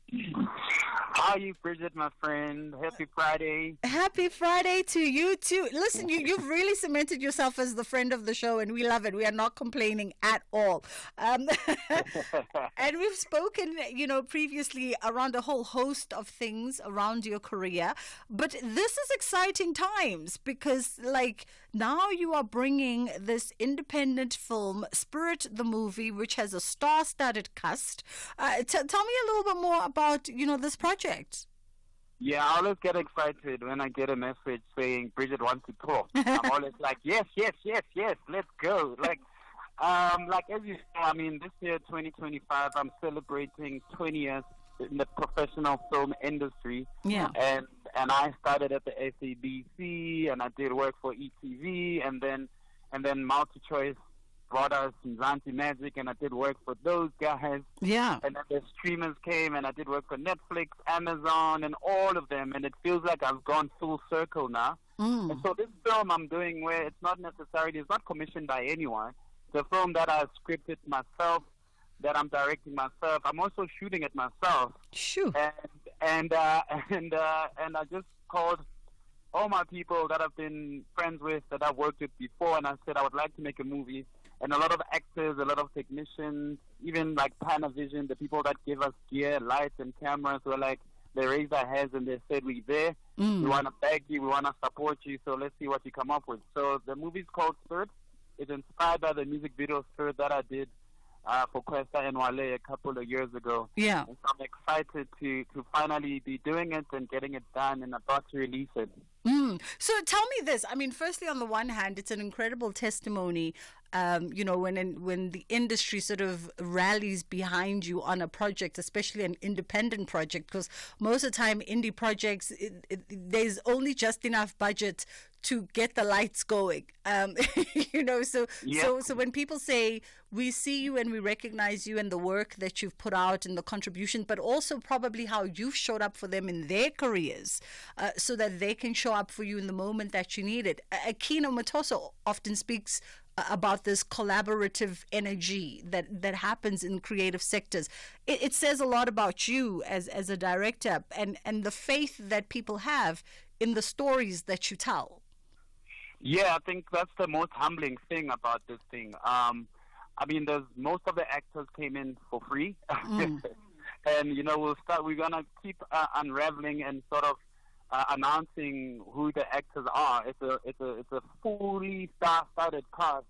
How are you, Bridget, my friend? Happy Friday. Happy Friday to you too. Listen, you've really cemented yourself as the friend of the show, and we love it. We are not complaining at all. And we've spoken, previously around a whole host of things around your career. But this is exciting times because, now you are bringing this independent film, Spirit the Movie, which has a star-studded cast. Tell me a little bit more about, this project. Yeah, I always get excited when I get a message saying Bridget wants to talk. I'm always like, yes, let's go. As you know, this year, 2025, I'm celebrating 20 years in the professional film industry. Yeah. And I started at the SABC, and I did work for ETV, and then and then MultiChoice brought us Mzansi Magic, and I did work for those guys. Yeah. And then the streamers came, and I did work for Netflix, Amazon, and all of them, and it feels like I've gone full circle now. And so this film I'm doing, where it's not commissioned by anyone. It's a film that I scripted myself, that I'm directing myself. I'm also shooting it myself. Shoot. And I just called all my people that I've been friends with, that I've worked with before, and I said I would like to make a movie. And a lot of actors, a lot of technicians, even like Panavision, the people that give us gear, lights, and cameras, were like, they raised their hands and they said, we're there. We want to beg you. We want to support you. So let's see what you come up with. So the movie's called Spirit. It's inspired by the music video Spirit that I did for Questa and Wale a couple of years ago. Yeah. And so I'm excited to finally be doing it and getting it done and about to release it. So tell me this. I mean, firstly, on the one hand, it's an incredible testimony, when the industry sort of rallies behind you on a project, especially an independent project, because most of the time, indie projects, there's only just enough budget to get the lights going. So when people say, we see you and we recognize you and the work that you've put out and the contribution, but also probably how you've showed up for them in their careers, so that they can show up for you in the moment that you need it. Akino Matoso often speaks about this collaborative energy that happens in creative sectors. It says a lot about you as a director and the faith that people have in the stories that you tell. Yeah, I think that's the most humbling thing about this thing. I mean, most of the actors came in for free. And, we're going to keep unraveling and sort of announcing who the actors are. It's a fully star-studded cast,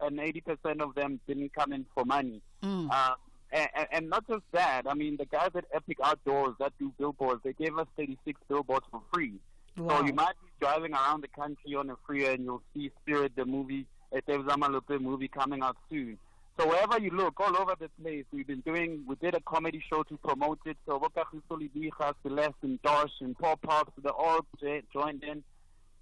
and 80% of them didn't come in for money. And not just that, I mean, the guys at Epic Outdoors that do billboards, they gave us 36 billboards for free. Wow. So you might be driving around the country on a freeway and you'll see Spirit, the movie, Etevzamalope movie coming out soon. So wherever you look, all over the place, we did a comedy show to promote it. So Wokahiso Libiha, Celeste, and Dosh, and Paul Pops, they all joined in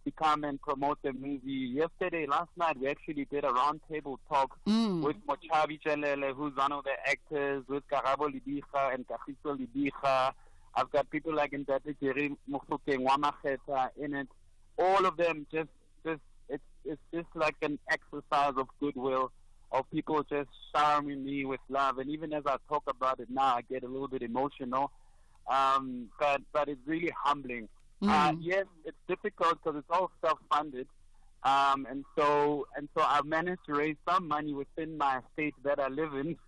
to come and promote the movie. Last night, we actually did a roundtable talk with Mochabi Chelele, who's one of the actors, with Karabo Libiha and Kahiso Libiha. I've got people like Ndate Jerry Mufukeng Wamacheta in it. All of them it's just like an exercise of goodwill, of people just showering me with love. And even as I talk about it now, I get a little bit emotional. But it's really humbling. Yes, it's difficult because it's all self-funded. And so I've managed to raise some money within my state that I live in.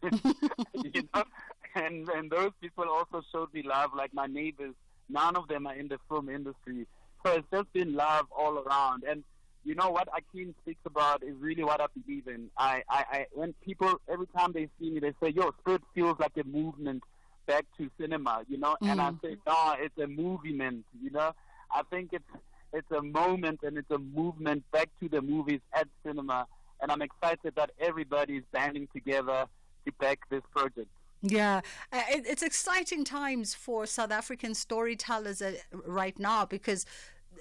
And those people also showed me love, like my neighbors. None of them are in the film industry. So it's just been love all around. And you know what Akin speaks about is really what I believe in. When people, every time they see me, they say, yo, Spirit feels like a movement back to cinema, And I say, no, it's a movement, I think it's a moment and it's a movement back to the movies at cinema. And I'm excited that everybody is banding together to back this project. Yeah, it's exciting times for South African storytellers right now, because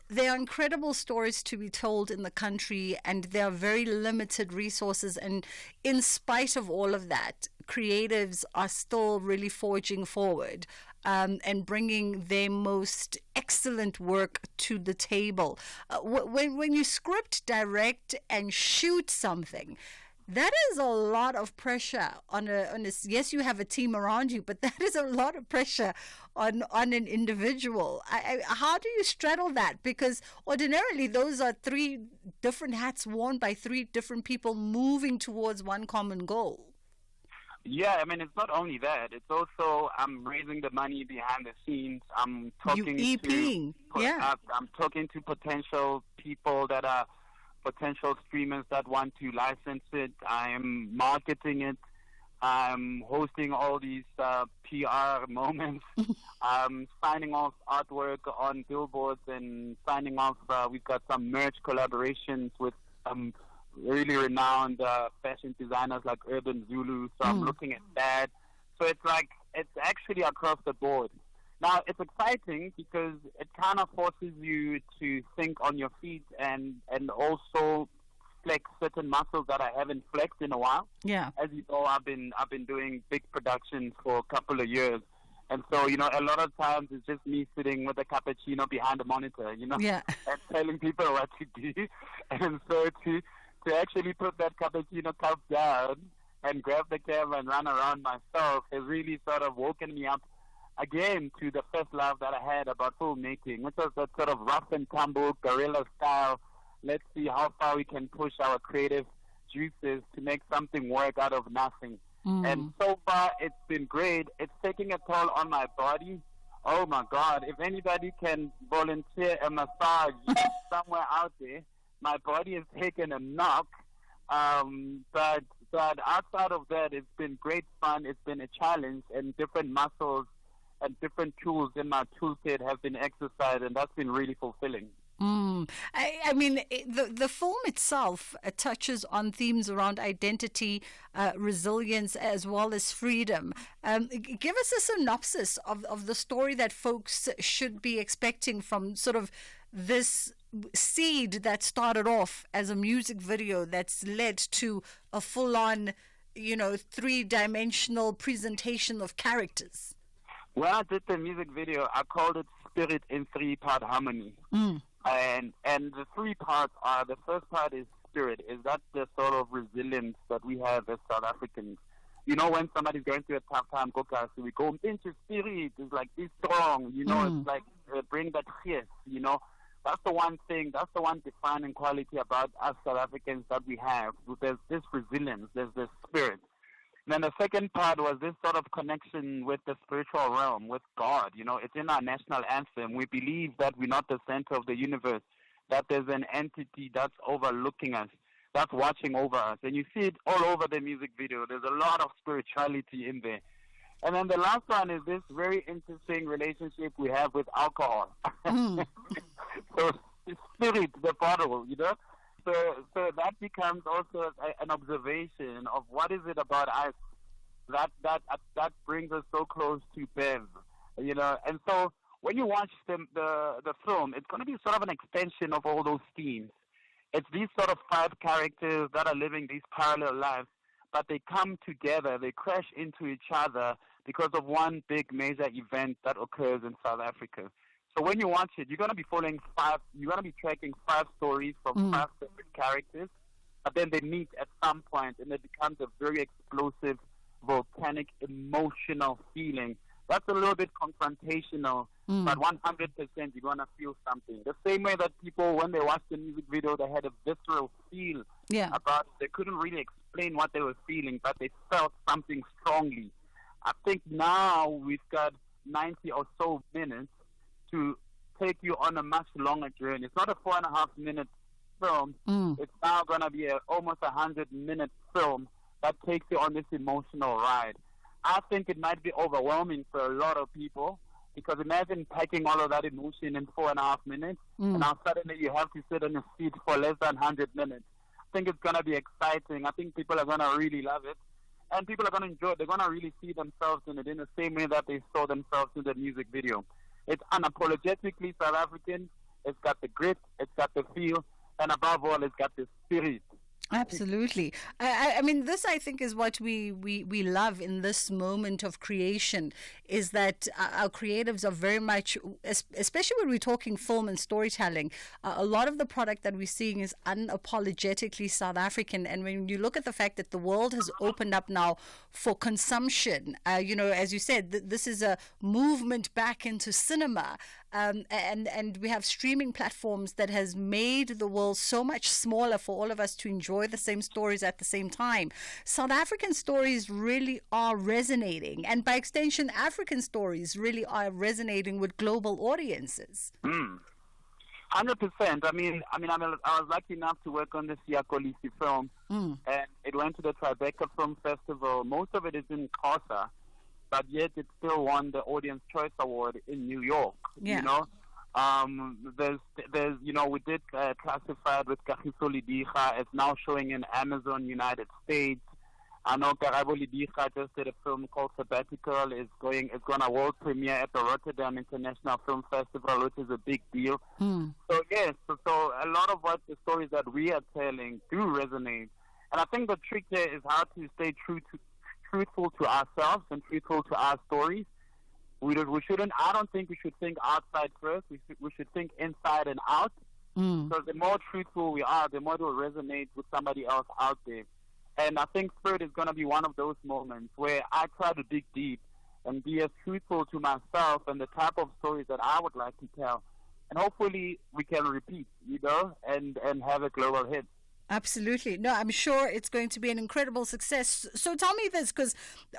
there are incredible stories to be told in the country and there are very limited resources. And in spite of all of that, creatives are still really forging forward and bringing their most excellent work to the table. When you script, direct, and shoot something, that is a lot of pressure on a yes, you have a team around you, but that is a lot of pressure on an individual. How do you straddle that? Because ordinarily those are three different hats worn by three different people moving towards one common goal. Yeah, I mean, it's not only that. It's also I'm raising the money behind the scenes. I'm talking I'm talking to potential people that are potential streamers that want to license it. I'm marketing it. I'm hosting all these PR moments. I'm signing off artwork on billboards and signing off. We've got some merch collaborations with really renowned fashion designers like Urban Zulu. So I'm looking at that. So it's actually across the board. Now, it's exciting because it kind of forces you to think on your feet and also flex certain muscles that I haven't flexed in a while. Yeah. As you know, I've been doing big productions for a couple of years. And so, you know, a lot of times it's just me sitting with a cappuccino behind a monitor, you know, Yeah. and telling people what to do. And so to actually put that cappuccino cup down and grab the camera and run around myself has really sort of woken me up again to the first love that I had about filmmaking, which was that sort of rough and tumble, guerrilla style. Let's see how far we can push our creative juices to make something work out of nothing. And so far, it's been great. It's taking a toll on my body. Oh, my God. If anybody can volunteer a massage somewhere out there, my body has taken a knock. But outside of that, it's been great fun. It's been a challenge, and different muscles and different tools in my toolkit have been exercised, and that's been really fulfilling. I mean, the film itself touches on themes around identity, resilience, as well as freedom. Give us a synopsis of the story that folks should be expecting from sort of this seed that started off as a music video that's led to a full-on, you know, three-dimensional presentation of characters. When I did the music video, I called it Spirit in Three-Part Harmony. And the three parts are, the first part is spirit, is that the sort of resilience that we have as South Africans. You know, when somebody's going through a tough time, we go into spirit, it's like, be strong, you know, it's like, bring that yes, you know. That's the one thing, that's the one defining quality about us South Africans that we have. There's this resilience, there's this spirit. Then the second part was this sort of connection with the spiritual realm, with God. You know, it's in our national anthem. We believe that we're not the center of the universe, that there's an entity that's overlooking us, that's watching over us. And you see it all over the music video. There's a lot of spirituality in there. And then the last one is this very interesting relationship we have with alcohol. So spirit, the bottle, you know. So that becomes also an observation of what is it about us that brings us so close to Bev, you know. And so when you watch the film, it's going to be sort of an extension of all those themes. It's these sort of five characters that are living these parallel lives, but they come together, they crash into each other because of one big major event that occurs in South Africa. So when you watch it, you're going to be tracking five stories from five separate characters, but then they meet at some point, and it becomes a very explosive, volcanic, emotional feeling. That's a little bit confrontational, but 100% you're going to feel something. The same way that people, when they watched the music video, they had a visceral feel about it. They couldn't really explain what they were feeling, but they felt something strongly. I think now we've got 90 or so minutes to take you on a much longer journey. It's not a 4.5-minute film. It's now going to be almost 100-minute film that takes you on this emotional ride. I think it might be overwhelming for a lot of people, because imagine packing all of that emotion in 4.5 minutes, and now suddenly you have to sit on a seat for less than 100 minutes. I think it's going to be exciting. I think people are going to really love it, and people are going to enjoy it. They're going to really see themselves in it in the same way that they saw themselves in the music video. It's unapologetically South African. It's got the grit, it's got the feel, and above all, it's got the spirit. Absolutely. I mean, this, I think, is what we love in this moment of creation, is that our creatives are very much, especially when we're talking film and storytelling, a lot of the product that we're seeing is unapologetically South African. And when you look at the fact that the world has opened up now for consumption, you know, as you said, this is a movement back into cinema. And we have streaming platforms that has made the world so much smaller for all of us to enjoy the same stories at the same time. South African stories really are resonating, and by extension, African stories really are resonating with global audiences. 100%. I mean, I was lucky enough to work on the Siyakolisi film, and it went to the Tribeca Film Festival. Most of it is in Xhosa, but yet it still won the Audience Choice Award in New York. Yeah. You know, there's, you know, we did Classified with Kagiso Lidiga. It's now showing in Amazon United States. I know Karabo Libicha just did a film called Sabbatical. It's gonna world premiere at the Rotterdam International Film Festival, which is a big deal. So yes, so a lot of what the stories that we are telling do resonate. And I think the trick here is how to stay truthful to ourselves and truthful to our stories. We shouldn't. I don't think we should think outside first. We should think inside and out. So the more truthful we are, the more it will resonate with somebody else out there. And I think Spirit is going to be one of those moments where I try to dig deep and be as truthful to myself and the type of stories that I would like to tell. And hopefully we can repeat, and have a global hit. Absolutely. No, I'm sure it's going to be an incredible success. So tell me this, because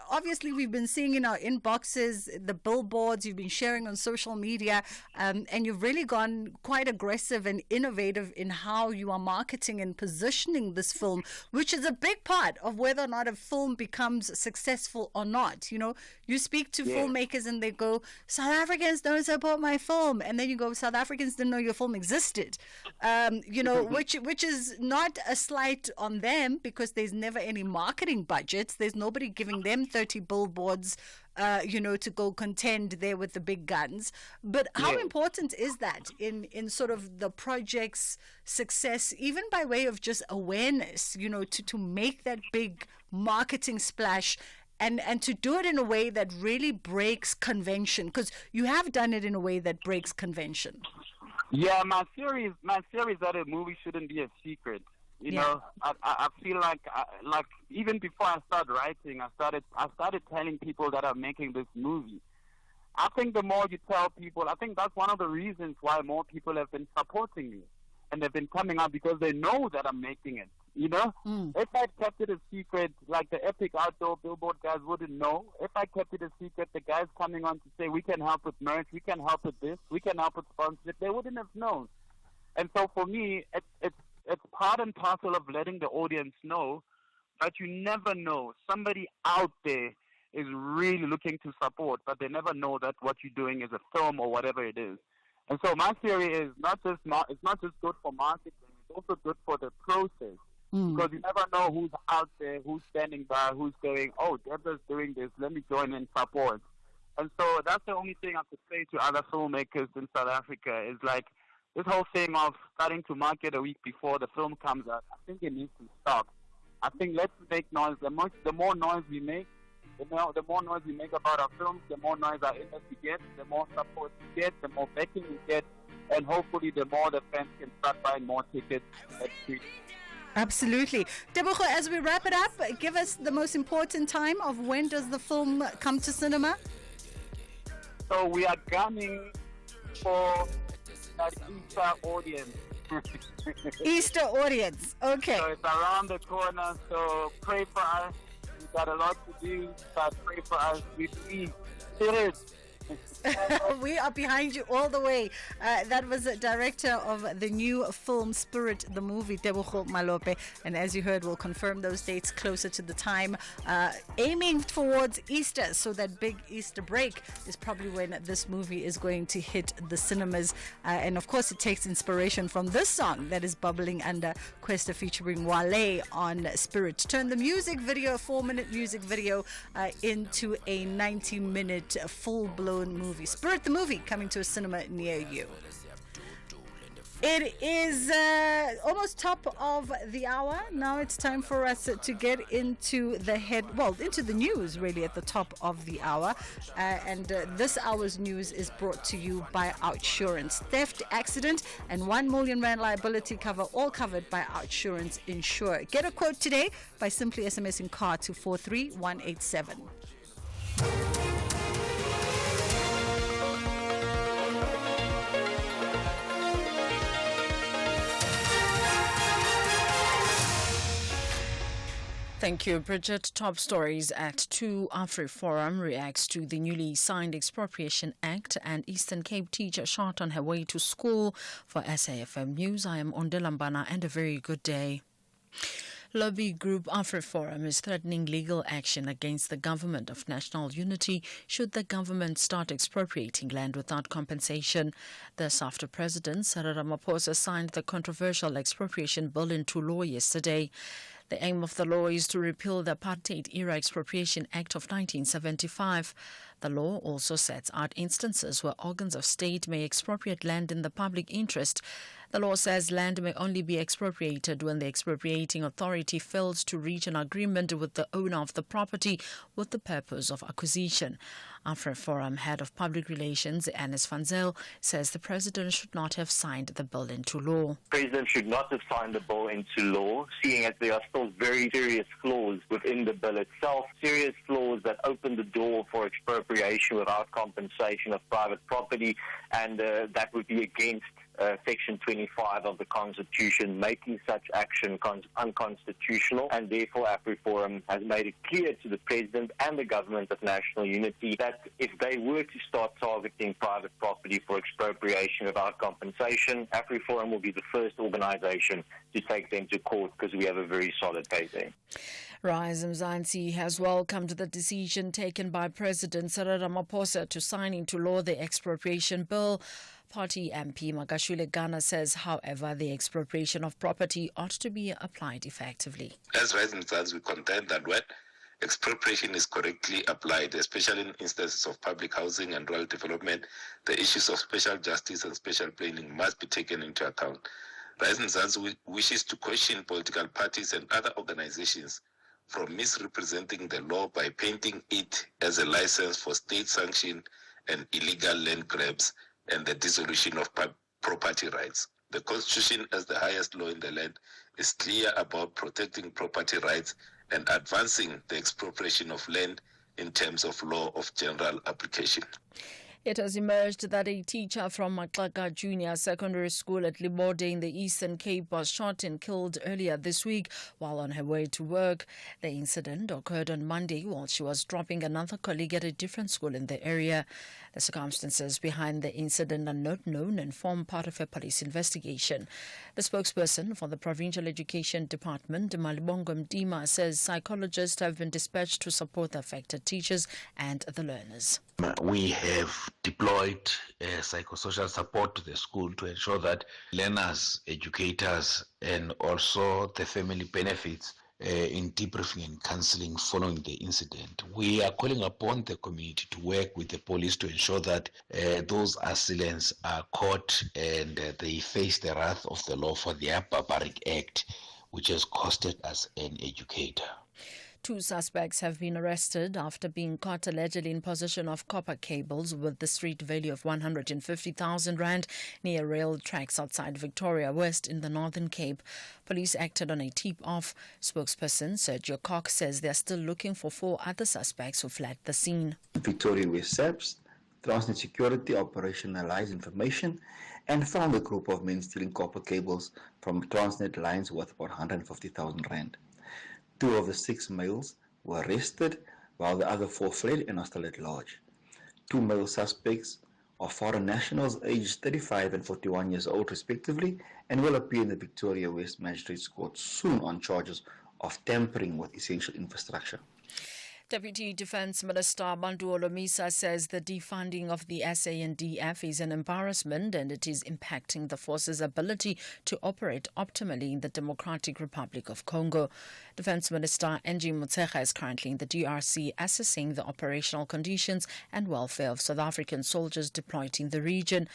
obviously we've been seeing in our inboxes, the billboards you've been sharing on social media, and you've really gone quite aggressive and innovative in how you are marketing and positioning this film, which is a big part of whether or not a film becomes successful or not. You speak to filmmakers and they go, South Africans don't support my film. And then you go, South Africans didn't know your film existed. Which is not a slight on them, because there's never any marketing budgets. There's nobody giving them 30 billboards, to go contend there with the big guns. But how important is that in sort of the project's success, even by way of just awareness, to make that big marketing splash and to do it in a way that really breaks convention? Because you have done it in a way that breaks convention. Yeah, my theory is that a movie shouldn't be a secret. I feel like even before I started writing, I started telling people that I'm making this movie. I think the more you tell people, I think that's one of the reasons why more people have been supporting me, and they've been coming out because they know that I'm making it. If I kept it a secret, like the Epic Outdoor Billboard guys wouldn't know. If I kept it a secret, the guys coming on to say we can help with merch, we can help with this, we can help with sponsorship, they wouldn't have known. And so for me, it's part and parcel of letting the audience know that you never know. Somebody out there is really looking to support, but they never know that what you're doing is a film or whatever it is. And so my theory is it's not just good for marketing, it's also good for the process. Because you never know who's out there, who's standing by, who's going, oh, Deborah's doing this, let me join and support. And so that's the only thing I could say to other filmmakers in South Africa is like, this whole thing of starting to market a week before the film comes out, I think it needs to stop. I think let's make noise. The more noise we make, the more noise we make about our films, the more noise our industry gets, the more support we get, the more backing we get, and hopefully the more the fans can start buying more tickets next week. Absolutely. Tebogo, as we wrap it up, give us the most important time of when does the film come to cinema? So we are gunning for that Easter audience. Easter audience, okay. So it's around the corner, so pray for us. We've got a lot to do, but pray for us. We need spirit. We are behind you all the way. That was the director of the new film Spirit, the movie, Tebogo Malope. And as you heard, we'll confirm those dates closer to the time, aiming towards Easter. So that big Easter break is probably when this movie is going to hit the cinemas. And of course, it takes inspiration from this song that is bubbling under Questa featuring Wale on Spirit. Turn the music video, 4-minute music video, into a 90-minute full-blown movie. Spirit the movie coming to a cinema near you. It is almost top of the hour. Now it's time for us to get into into the news, really, at the top of the hour. And this hour's news is brought to you by Outsurance. Theft, accident, and 1 million rand liability cover, all covered by Outsurance Insure. Get a quote today by simply SMSing car to 43187. Thank you, Bridget. Top stories at 2. AfriForum reacts to the newly signed Expropriation Act, and Eastern Cape teacher shot on her way to school. For SAFM News, I am Onde Lambana, and a very good day. Lobby group AfriForum is threatening legal action against the government of national unity should the government start expropriating land without compensation. This after President Cyril Ramaphosa signed the controversial expropriation bill into law yesterday. The aim of the law is to repeal the Apartheid-era Expropriation Act of 1975. The law also sets out instances where organs of state may expropriate land in the public interest. The law says land may only be expropriated when the expropriating authority fails to reach an agreement with the owner of the property with the purpose of acquisition. AfriForum Head of Public Relations, Anis van Zyl, says the President should not have signed the bill into law. The President should not have signed the bill into law, seeing as there are still very serious flaws within the bill itself, serious flaws that open the door for expropriation without compensation of private property, and that would be against Section 25 of the Constitution, making such action unconstitutional, and therefore AfriForum has made it clear to the President and the Government of National Unity that if they were to start targeting private property for expropriation without compensation, AfriForum will be the first organisation to take them to court because we have a very solid case there. Rise Mzansi has welcomed the decision taken by President Cyril Ramaphosa to sign into law the expropriation bill. Party MP Magashule Ghana says, however, the expropriation of property ought to be applied effectively. As Rise Mzansi, we contend that when expropriation is correctly applied, especially in instances of public housing and rural development, the issues of special justice and special planning must be taken into account. Rise Mzansi wishes to question political parties and other organizations from misrepresenting the law by painting it as a license for state-sanctioned and illegal land grabs and the dissolution of property rights. The Constitution, as the highest law in the land, is clear about protecting property rights and advancing the expropriation of land in terms of law of general application. It has emerged that a teacher from Maklaka Junior Secondary School at Libode in the Eastern Cape was shot and killed earlier this week while on her way to work. The incident occurred on Monday while she was dropping another colleague at a different school in the area. The circumstances behind the incident are not known and form part of a police investigation. The spokesperson for the Provincial Education Department, Malibongo Mdima, says psychologists have been dispatched to support the affected teachers and the learners. We have deployed psychosocial support to the school to ensure that learners, educators, and also the family benefits in debriefing and counseling following the incident. We are calling upon the community to work with the police to ensure that those assailants are caught and they face the wrath of the law for their barbaric act, which has costed us an educator. 2 suspects have been arrested after being caught allegedly in possession of copper cables with the street value of 150,000 rand near rail tracks outside Victoria West in the Northern Cape. Police acted on a tip-off. Spokesperson Sergio Cox says they are still looking for 4 other suspects who fled the scene. Victoria West SAPS, Transnet Security operationalized information and found a group of men stealing copper cables from Transnet lines worth about 150,000 rand. 2 of the 6 males were arrested, while the other 4 fled and are still at large. 2 male suspects are foreign nationals aged 35 and 41 years old respectively, and will appear in the Victoria West Magistrates Court soon on charges of tampering with essential infrastructure. Deputy Defence Minister Bantu Olomisa says the defunding of the SANDF is an embarrassment and it is impacting the force's ability to operate optimally in the Democratic Republic of Congo. Defence Minister Angie Motshekga is currently in the DRC assessing the operational conditions and welfare of South African soldiers deployed in the region.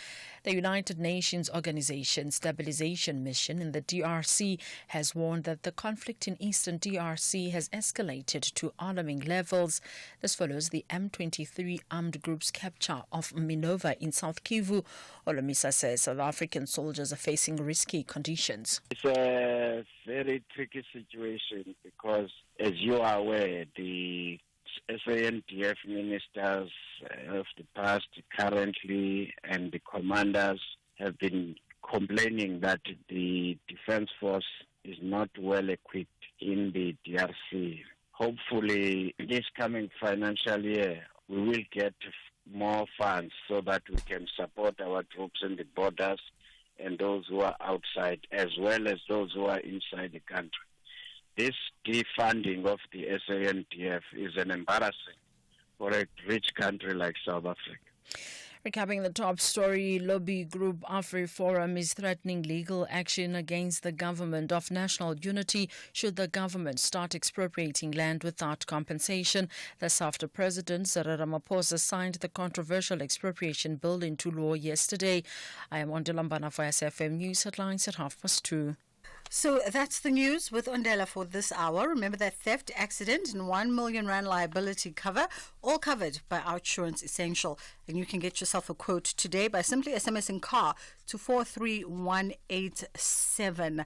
The United Nations Organization Stabilization Mission in the DRC has warned that the conflict in eastern DRC has escalated to alarming levels. This follows the M23 armed group's capture of Minova in South Kivu. Olomisa says South African soldiers are facing risky conditions. It's a very tricky situation because, as you are aware, the SANDF ministers of the past, currently, and the commanders have been complaining that the defense force is not well equipped in the DRC. Hopefully, this coming financial year, we will get more funds so that we can support our troops in the borders and those who are outside, as well as those who are inside the country. This defunding of the SANDF is an embarrassing for a rich country like South Africa. Recapping the top story, lobby group AfriForum is threatening legal action against the government of national unity should the government start expropriating land without compensation. That's after President Cyril Ramaphosa signed the controversial expropriation bill into law yesterday. I am Ondilambana for SFM News Headlines at 2:30. So that's the news with Ondela for this hour. Remember that theft, accident, and 1 million rand liability cover, all covered by Outsurance Essential. And you can get yourself a quote today by simply SMSing car to 43187.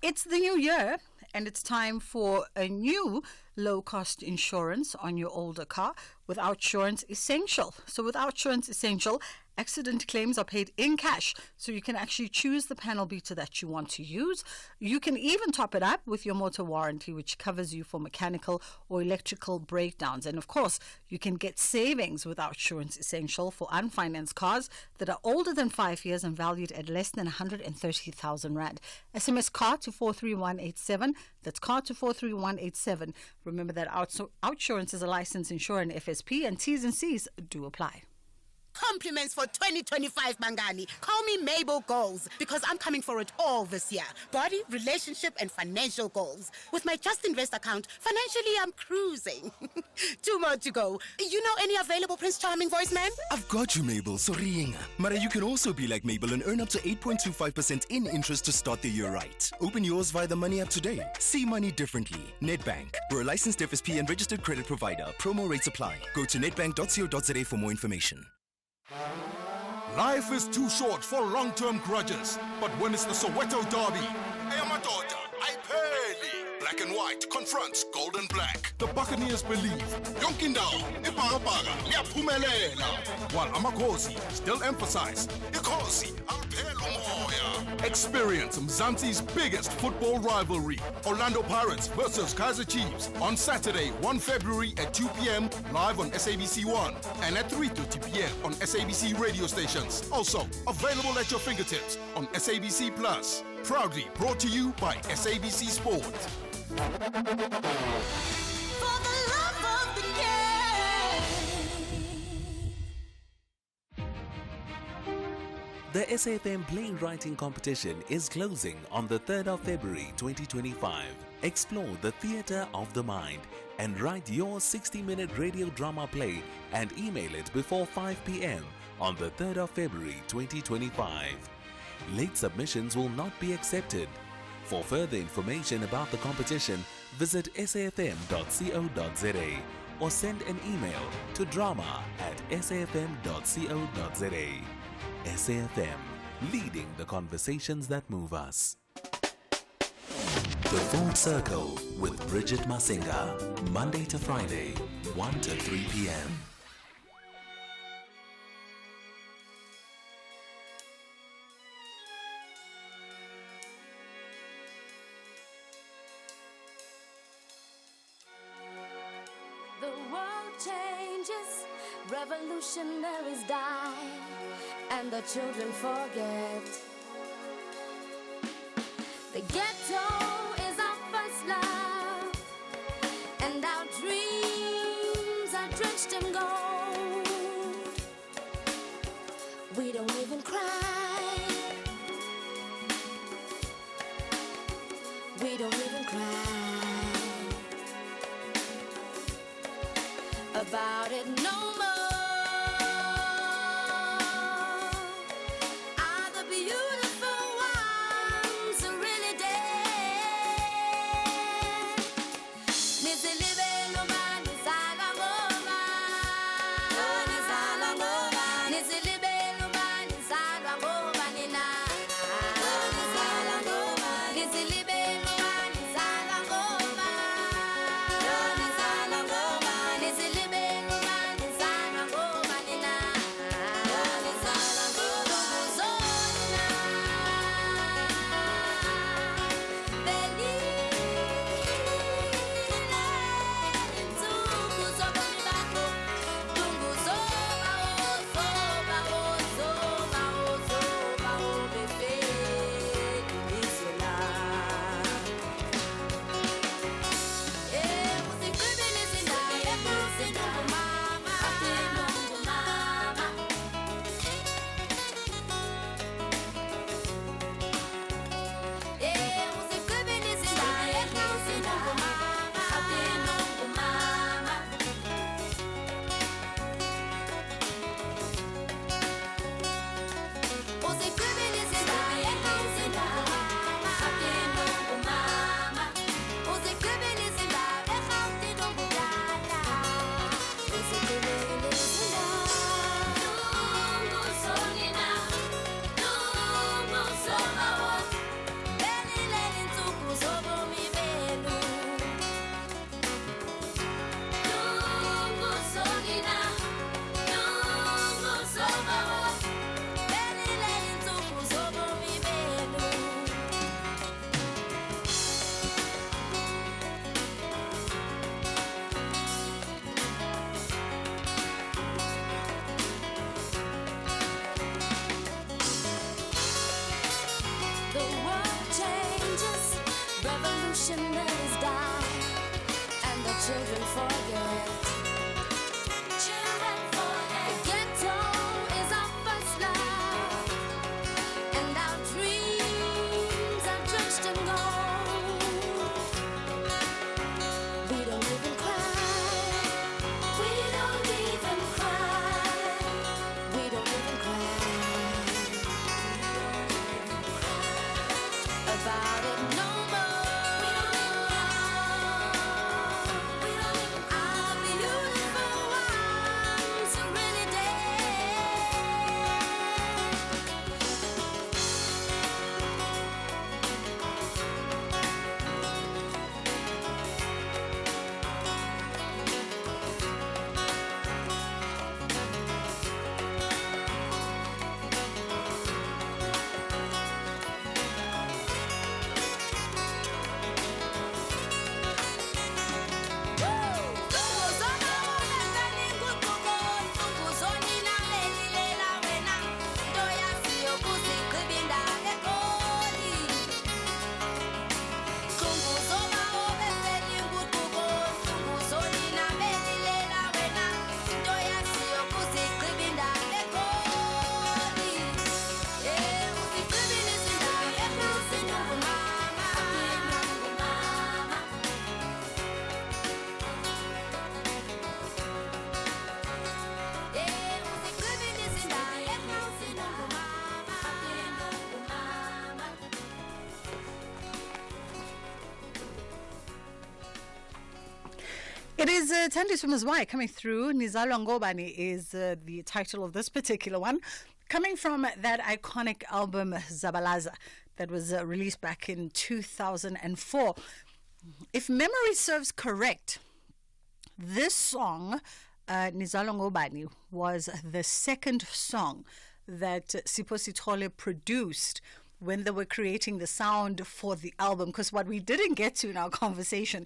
It's the new year, and it's time for a new low-cost insurance on your older car with Outsurance Essential. So with Outsurance Essential, accident claims are paid in cash, so you can actually choose the panel beater that you want to use. You can even top it up with your motor warranty, which covers you for mechanical or electrical breakdowns. And of course, you can get savings with Outsurance Essential for unfinanced cars that are older than 5 years and valued at less than 130,000 rand. SMS car to 43187. That's car to 43187. Remember that Outsurance is a licensed insurer and FSP, and T's and C's do apply. Compliments for 2025, Mangani. Call me Mabel Goals because I'm coming for it all this year. Body, relationship, and financial goals. With my Just Invest account, financially I'm cruising. 2 more to go. You know any available Prince Charming voice man? I've got you, Mabel. Sorry. Mara, you can also be like Mabel and earn up to 8.25% in interest to start the year right. Open yours via the Money app today. See money differently. Nedbank. We're a licensed FSP and registered credit provider. Promo rates apply. Go to nedbank.co.za for more information. Life is too short for long-term grudges, but when it's the Soweto Derby, Ayamadoda, Ipeli, Black and White confronts Gold and Black. The Buccaneers believe Yonkindao, Iparapaga, Liaphumelela, while Amakosi still emphasize Ikosi, Alpelo Moya. Experience Mzansi's biggest football rivalry, Orlando Pirates versus Kaizer Chiefs, on Saturday, 1 February at 2 p.m. live on SABC1 and at 3:30 p.m. on SABC radio stations. Also available at your fingertips on SABC Plus. Proudly brought to you by SABC Sport. For the love of the The SAFM Playwriting Competition is closing on the 3rd of February 2025. Explore the theatre of the mind and write your 60-minute radio drama play and email it before 5 p.m. on the 3rd of February 2025. Late submissions will not be accepted. For further information about the competition, visit safm.co.za or send an email to drama@safm.co.za. SAFM, leading the conversations that move us. The Full Circle with Bridget Masinga, Monday to Friday, 1 to 3 p.m. The world changes, revolutionaries die, and the children forget. The ghetto is our first love, and our dreams are drenched in gold. We don't even cry. We don't even cry about it no more. Are the beautiful ones really dead? children forget. Children forget. The ghetto is our first love, and our dreams are drenched in gold. We don't even cry. We don't even cry. We don't even cry about it no more. Our beautiful ones, a rainy day. It is Thandi Swimazwai coming through. Nizalwa Ngobani is the title of this particular one, coming from that iconic album Zabalaza that was released back in 2004. If memory serves correct, this song, Nizalwa Ngobani, was the second song that Sipho Sithole produced when they were creating the sound for the album. Because what we didn't get to in our conversation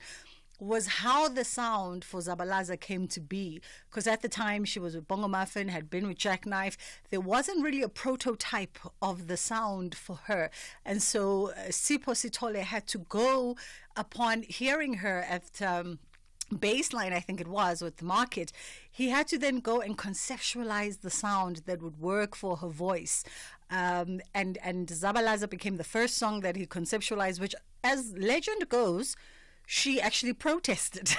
was how the sound for Zabalaza came to be. Because at the time she was with Bongo Muffin, had been with Jackknife. There wasn't really a prototype of the sound for her. And so Sipho Sithole had to go, upon hearing her at Baseline, I think it was, with the market, he had to then go and conceptualize the sound that would work for her voice. And Zabalaza became the first song that he conceptualized, which, as legend goes, she actually protested.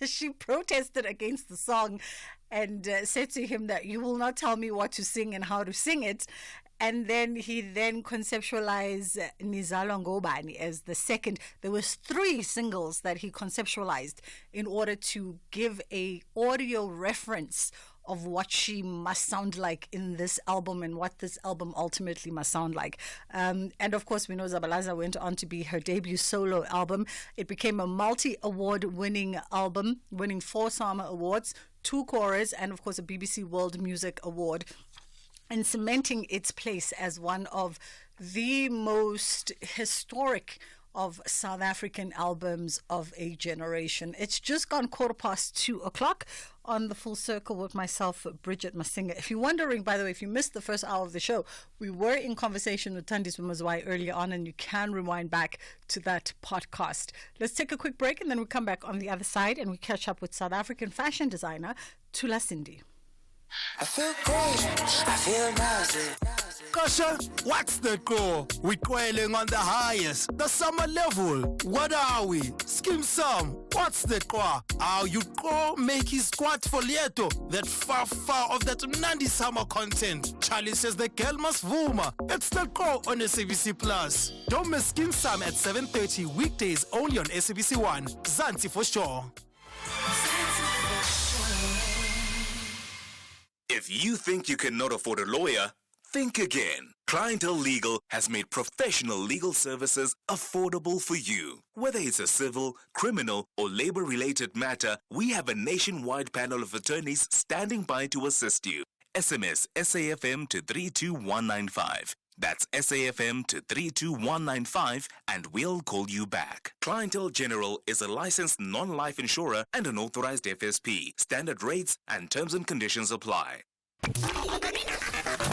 She protested against the song and said to him that you will not tell me what to sing and how to sing it. And then he conceptualized Nizalwa Ngobani as the second. There was 3 singles that he conceptualized in order to give a audio reference of what she must sound like in this album and what this album ultimately must sound like. And of course, we know Zabalaza went on to be her debut solo album. It became a multi-award winning album, winning 4 SAMA awards, 2 Coras, and of course a BBC World Music Award, and cementing its place as one of the most historic of South African albums of a generation. It's just gone 2:15 on the Full Circle with myself, Bridget Masinga. If you're wondering, by the way, if you missed the first hour of the show, we were in conversation with Thandi Swimazwai earlier on, and you can rewind back to that podcast. Let's take a quick break, and then we come back on the other side and we catch up with South African fashion designer Tula Cindy. I feel great, I feel nice. Kasha, what's the core? We're quelling on the highest, the summer level. What are we? Skim Sam, what's the core? How you go make his squat for Lieto? That far of that Nandi summer content. Charlie says the girl must vuma. It's the core on SABC Plus. Don't miss Skim Sam at 7:30 weekdays only on SABC 1. Zanzi for sure. If you think you cannot afford a lawyer, think again. Clientele Legal has made professional legal services affordable for you. Whether it's a civil, criminal, or labor-related matter, we have a nationwide panel of attorneys standing by to assist you. SMS SAFM to 32195. That's SAFM to 32195 and we'll call you back. Clientele General is a licensed non-life insurer and an authorized FSP. Standard rates and terms and conditions apply.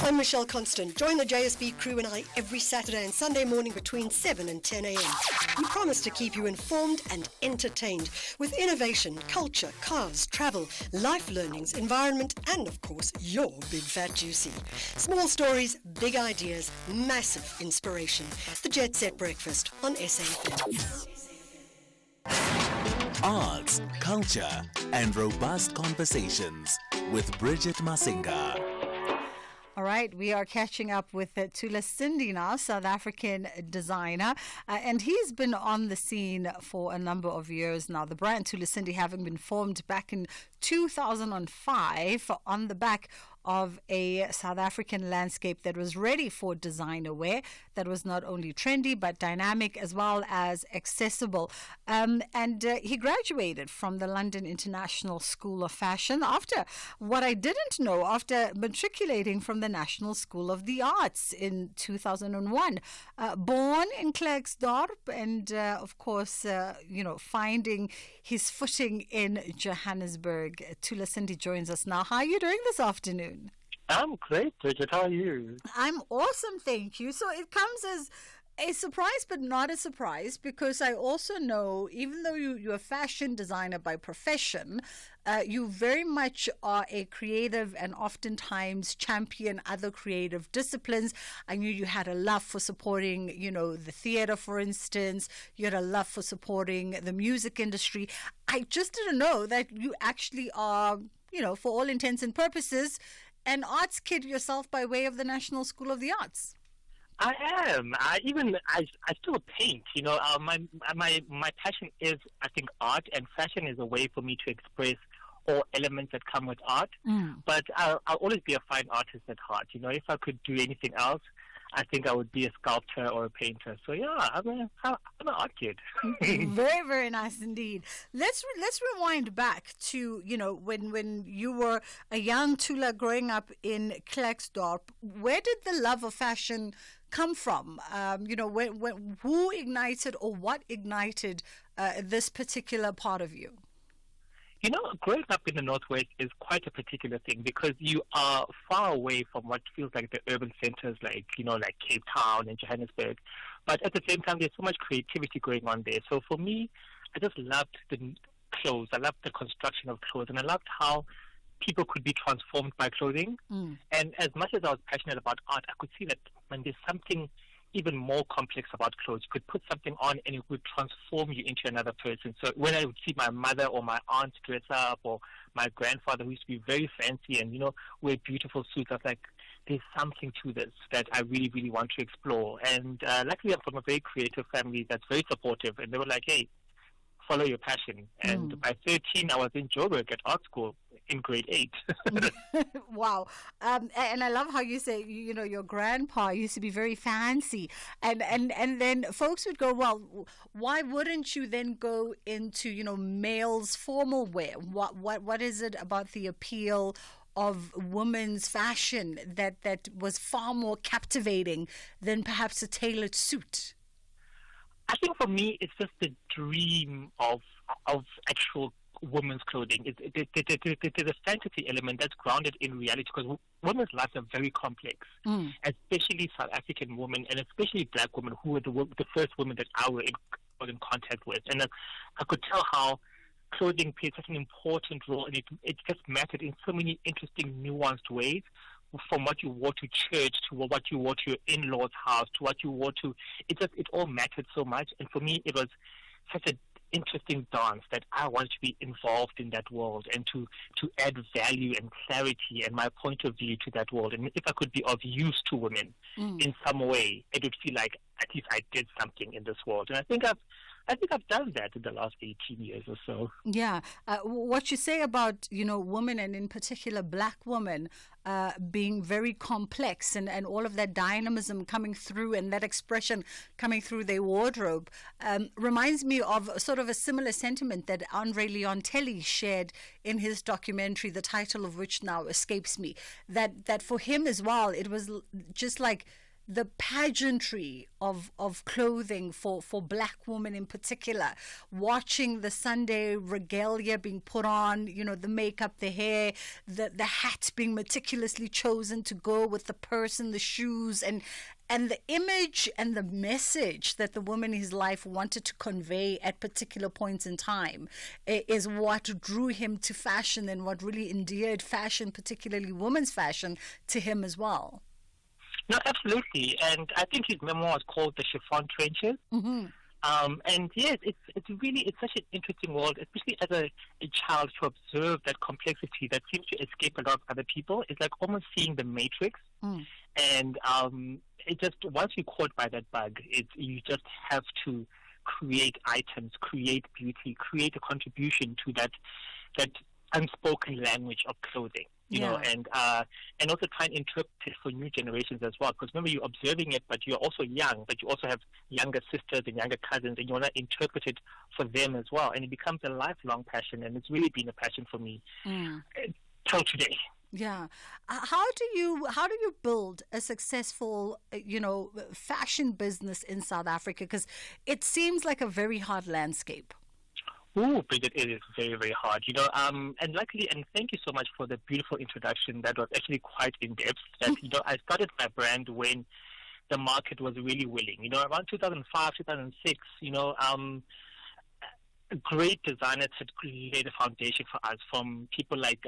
I'm Michelle Constant. Join the JSB crew and I every Saturday and Sunday morning between 7 and 10 a.m. We promise to keep you informed and entertained with innovation, culture, cars, travel, life learnings, environment, and of course, your big fat juicy. Small stories, big ideas, massive inspiration. The Jet Set Breakfast on SAFM. Arts, culture, and robust conversations with Bridget Masinga. All right, we are catching up with Tula Cindy now, South African designer, and he's been on the scene for a number of years now. The brand Tula Cindy having been formed back in 2005 on the back of a South African landscape that was ready for designer wear, that was not only trendy but dynamic as well as accessible. And he graduated from the London International School of Fashion after what I didn't know, after matriculating from the National School of the Arts in 2001. Born in Klerksdorp and, of course, finding his footing in Johannesburg. Tula Cindy joins us now. How are you doing this afternoon? I'm great, Bridget. How are you? I'm awesome, thank you. So it comes as a surprise, but not a surprise, because I also know, even though you're a fashion designer by profession, you very much are a creative and oftentimes champion other creative disciplines. I knew you had a love for supporting, the theater, for instance. You had a love for supporting the music industry. I just didn't know that you actually are, for all intents and purposes, an arts kid yourself by way of the National School of the Arts. I am. I still paint. My passion is, I think, art, and fashion is a way for me to express all elements that come with art. But I'll always be a fine artist at heart. If I could do anything else, I think I would be a sculptor or a painter. So yeah, I'm an art kid. Very, very nice indeed. Let's rewind back to when you were a young Tula growing up in Klerksdorp. Where did the love of fashion come from? Who ignited or what ignited this particular part of you? Growing up in the Northwest is quite a particular thing because you are far away from what feels like the urban centers like Cape Town and Johannesburg. But at the same time, there's so much creativity going on there. So for me, I just loved the clothes. I loved the construction of clothes, and I loved how people could be transformed by clothing. And as much as I was passionate about art, I could see that when there's something even more complex about clothes. You could put something on and it would transform you into another person. So when I would see my mother or my aunt dress up, or my grandfather who used to be very fancy and, wear beautiful suits, I was like, there's something to this that I really, really want to explore. And luckily I'm from a very creative family that's very supportive. And they were like, hey, follow your passion. And by 13, I was in Joburg at art school in grade 8. Wow. And I love how you say, your grandpa used to be very fancy. And then folks would go, well, why wouldn't you then go into, males' formal wear? What is it about the appeal of women's fashion that was far more captivating than perhaps a tailored suit? I think for me, it's just the dream of actual women's clothing. There's a fantasy element that's grounded in reality because women's lives are very complex, especially South African women and especially black women who were the first women that I was in contact with. And I could tell how clothing played such an important role, and it just mattered in so many interesting, nuanced ways. From what you wore to church to what you wore to your in-laws' house to what you wore to, it all mattered so much. And for me, it was such an interesting dance that I wanted to be involved in that world and to add value and clarity and my point of view to that world. And if I could be of use to women in some way, it would feel like at least I did something in this world. And I think I've done that in the last 18 years or so. Yeah. What you say about, women and in particular black women being very complex and all of that dynamism coming through and that expression coming through their wardrobe reminds me of sort of a similar sentiment that Andre Leontelli shared in his documentary, the title of which now escapes me, that for him as well, it was just like the pageantry of clothing for black women in particular, watching the Sunday regalia being put on, the makeup, the hair, the hat being meticulously chosen to go with the purse and the shoes, and the image and the message that the woman in his life wanted to convey at particular points in time is what drew him to fashion and what really endeared fashion, particularly women's fashion, to him as well. No, absolutely. And I think his memoir is called The Chiffon Trenches. Mm-hmm. And yes, it's such an interesting world, especially as a child, to observe that complexity that seems to escape a lot of other people. It's like almost seeing the Matrix. And it just, once you're caught by that bug, you just have to create items, create beauty, create a contribution to that unspoken language of clothing. You know, and also try and interpret it for new generations as well. Because remember, you're observing it, but you're also young, but you also have younger sisters and younger cousins, and you want to interpret it for them as well. And it becomes a lifelong passion, and it's really been a passion for me till today. Yeah. How do you build a successful, fashion business in South Africa? Because it seems like a very hard landscape. Oh, Bridget, it is very, very hard, and luckily, and thank you so much for the beautiful introduction. That was actually quite in-depth. That, I started my brand when the market was really willing. Around 2005, 2006, great designers had laid a foundation for us, from people like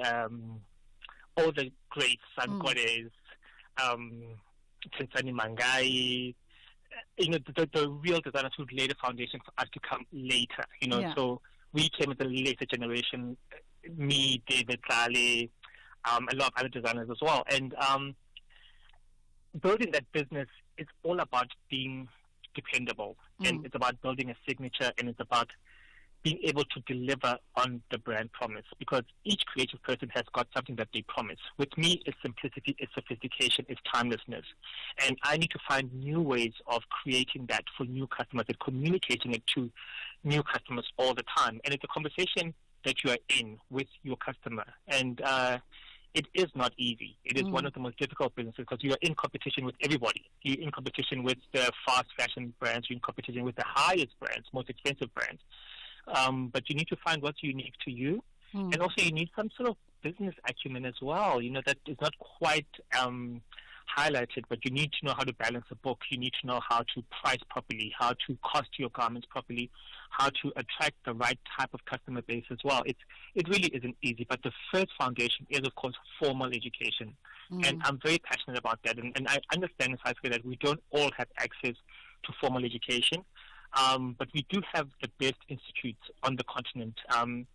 all the greats, Sankodes, Tensani Mangai, the real designers who laid a foundation for us to come later, so we came as a later generation, me, David, Tlale, a lot of other designers as well. And building that business is all about being dependable, and it's about building a signature, and it's about being able to deliver on the brand promise, because each creative person has got something that they promise. With me, it's simplicity, it's sophistication, it's timelessness. And I need to find new ways of creating that for new customers and communicating it to new customers all the time. And it's a conversation that you are in with your customer. And it is not easy. It is one of the most difficult businesses, because you are in competition with everybody. You're in competition with the fast fashion brands. You're in competition with the highest brands, most expensive brands. But you need to find what's unique to you. And also you need some sort of business acumen as well, that is not quite highlighted, but you need to know how to balance a book. You need to know how to price properly, how to cost your garments properly, how to attract the right type of customer base as well. It really isn't easy, but the first foundation is, of course, formal education. And I'm very passionate about that. And I understand in South Africa that we don't all have access to formal education. But we do have the best institutes on the continent.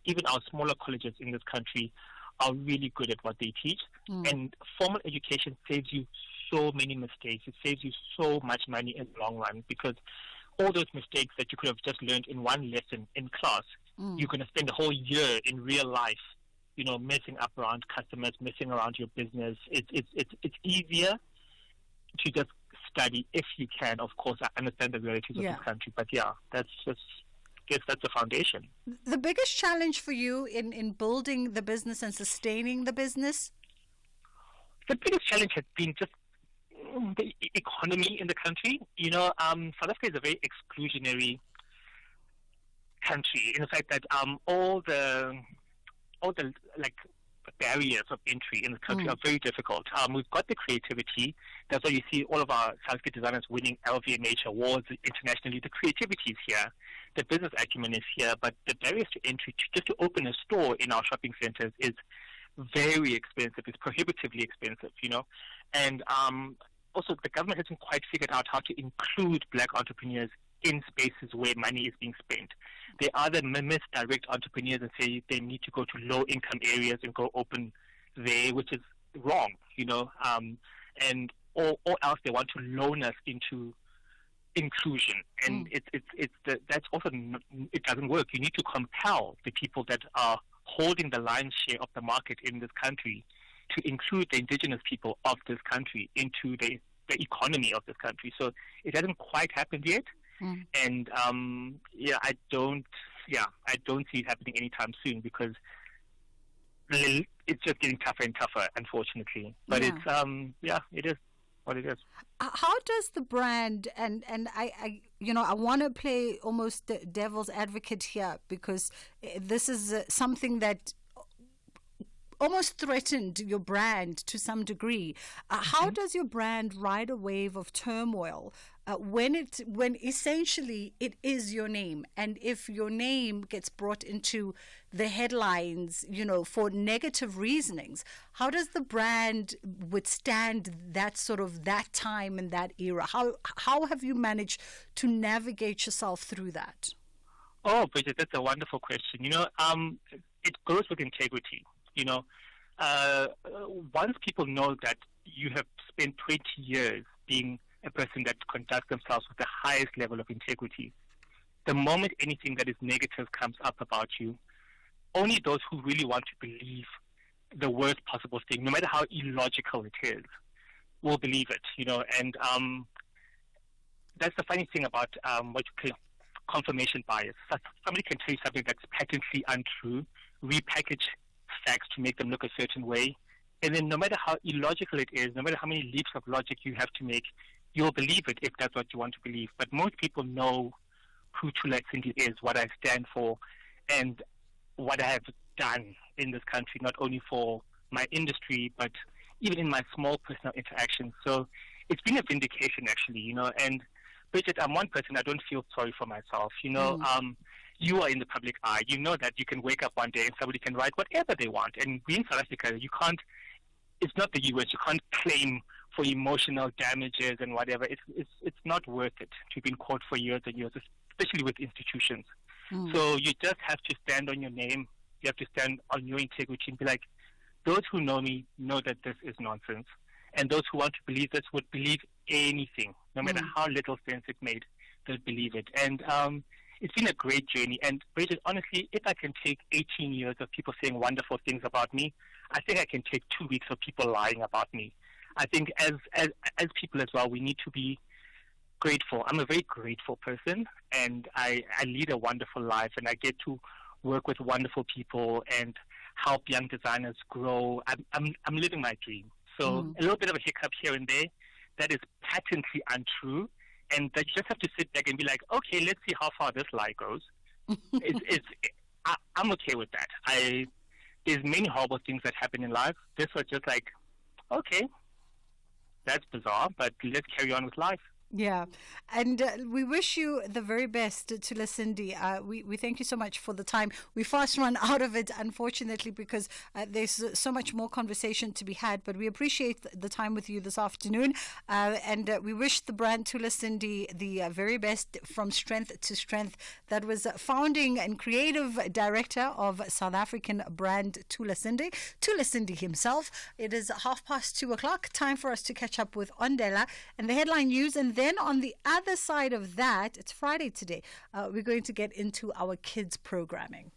Even our smaller colleges in this country are really good at what they teach. And formal education saves you so many mistakes. It saves you so much money in the long run, because all those mistakes that you could have just learned in one lesson in class, you're going to spend a whole year in real life, messing up around customers, messing around your business. It's easier to just study if you can. Of course, I understand the realities of this country, but that's the foundation. The biggest challenge for you in building the business and sustaining the business? The biggest challenge has been just the economy in the country. South Africa is a very exclusionary country, in the fact that all the barriers of entry in the country are very difficult. We've got the creativity. That's why you see all of our South African designers winning LVMH awards internationally. The creativity is here. The business acumen is here. But the barriers to entry, just to open a store in our shopping centers, is very expensive. It's prohibitively expensive, And also, the government hasn't quite figured out how to include black entrepreneurs in spaces where money is being spent. They either misdirect entrepreneurs and say they need to go to low-income areas and go open there, which is wrong, and or else they want to loan us into inclusion, and that's also, it doesn't work. You need to compel the people that are holding the lion's share of the market in this country to include the indigenous people of this country into the economy of this country. So it hasn't quite happened yet. And I don't see it happening anytime soon, because it's just getting tougher and tougher, unfortunately. But it is. what it is. How does the brand and I want to play almost the devil's advocate here, because this is something that almost threatened your brand to some degree. How does your brand ride a wave of turmoil when essentially it is your name, and if your name gets brought into the headlines, for negative reasonings? How does the brand withstand that time and that era? How have you managed to navigate yourself through that? Oh, Bridget, that's a wonderful question. It goes with integrity. Once people know that you have spent 20 years being a person that conducts themselves with the highest level of integrity, the moment anything that is negative comes up about you, only those who really want to believe the worst possible thing, no matter how illogical it is, will believe it, and that's the funny thing about what you call confirmation bias. Somebody can tell you something that's patently untrue, repackage facts to make them look a certain way, and then no matter how illogical it is, no matter how many leaps of logic you have to make, you'll believe it if that's what you want to believe. But most people know who Tula Cindy is, what I stand for, and what I have done in this country, not only for my industry, but even in my small personal interactions. So it's been a vindication, actually, and Bridget, I'm one person, I don't feel sorry for myself. You are in the public eye. You know that you can wake up one day and somebody can write whatever they want. And we in South Africa, it's not the US, you can't claim for emotional damages and whatever. It's not worth it to be in court for years and years, especially with institutions. So you just have to stand on your name. You have to stand on your integrity and be like, those who know me know that this is nonsense. And those who want to believe this would believe anything, no matter how little sense it made, they'll believe it. And it's been a great journey. And Bridget, honestly, if I can take 18 years of people saying wonderful things about me, I think I can take 2 weeks of people lying about me. I think as people as well, we need to be grateful. I'm a very grateful person, and I lead a wonderful life, and I get to work with wonderful people and help young designers grow. I'm living my dream. So a little bit of a hiccup here and there, that is patently untrue, and that you just have to sit back and be like, okay, let's see how far this lie goes. I'm okay with that. There's many horrible things that happen in life. This was just like, okay, that's bizarre, but let's carry on with life. Yeah, and we wish you the very best, Tula Cindy. We thank you so much for the time. We fast run out of it, unfortunately, because there's so much more conversation to be had, but we appreciate the time with you this afternoon, and we wish the brand Tula Cindy the very best, from strength to strength. That was founding and creative director of South African brand Tula Cindy himself. It is 2:30, time for us to catch up with Ondela and the headline news, and then on the other side of that, it's Friday today, we're going to get into our kids programming.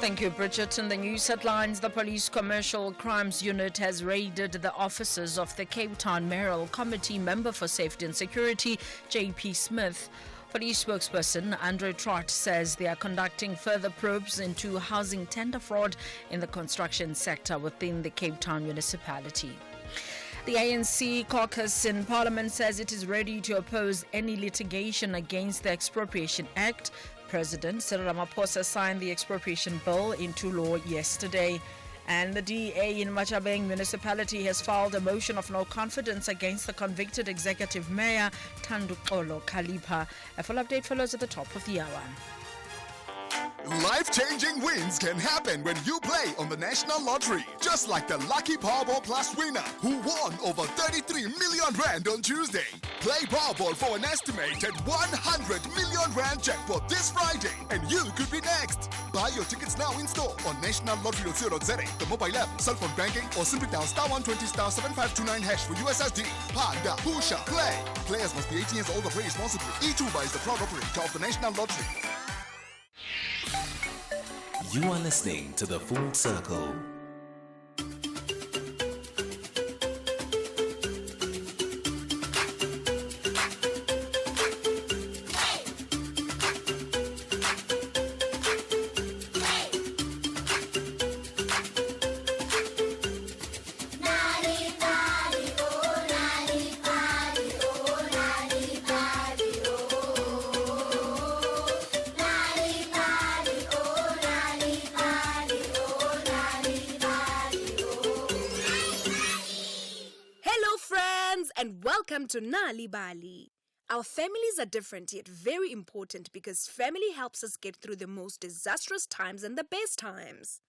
Thank you, Bridget. In the news headlines, the Police Commercial Crimes Unit has raided the offices of the Cape Town Mayoral Committee member for Safety and Security, J.P. Smith. Police spokesperson Andre Trott says they are conducting further probes into housing tender fraud in the construction sector within the Cape Town municipality. The ANC caucus in Parliament says it is ready to oppose any litigation against the Expropriation Act. President Cyril Ramaphosa signed the expropriation bill into law yesterday. And the DA in Machabeng municipality has filed a motion of no confidence against the convicted executive mayor, Thandukolo Kalipa. A full update follows at the top of the hour. Life-changing wins can happen when you play on the National Lottery. Just like the Lucky Powerball Plus winner who won over 33 million rand on Tuesday. Play Powerball for an estimated 100 million rand jackpot this Friday and you could be next. Buy your tickets now in store on nationallottery.co.za, the mobile app, cell phone banking, or simply dial *120 *7529# for USSD. Panda, Pusha, play. Players must be 18 years old or play responsibly. eTuba is the proud operator of the National Lottery. You are listening to The Full Circle. La and welcome to Nali Bali. Our families are different yet very important because family helps us get through the most disastrous times and the best times.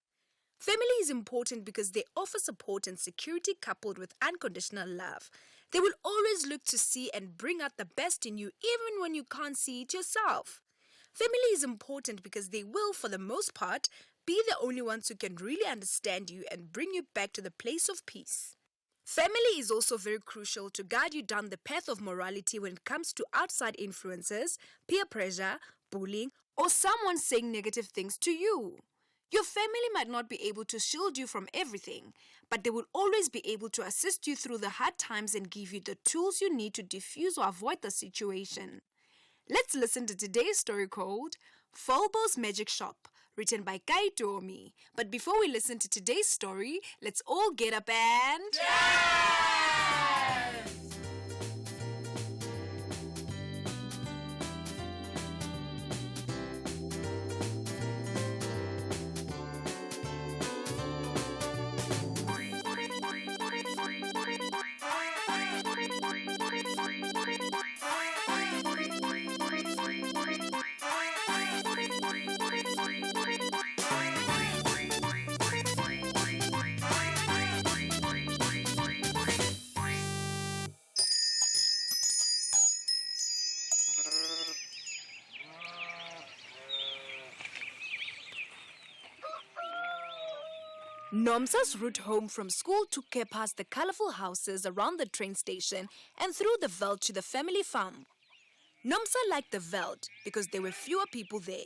Family is important because they offer support and security coupled with unconditional love. They will always look to see and bring out the best in you even when you can't see it yourself. Family is important because they will, for the most part, be the only ones who can really understand you and bring you back to the place of peace. Family is also very crucial to guide you down the path of morality when it comes to outside influences, peer pressure, bullying, or someone saying negative things to you. Your family might not be able to shield you from everything, but they will always be able to assist you through the hard times and give you the tools you need to diffuse or avoid the situation. Let's listen to today's story called Folbo's Magic Shop, written by Kai Tuomi. But before we listen to today's story, let's all get up and... Dance! Nomsa's route home from school took her past the colorful houses around the train station and through the veld to the family farm. Nomsa liked the veld because there were fewer people there,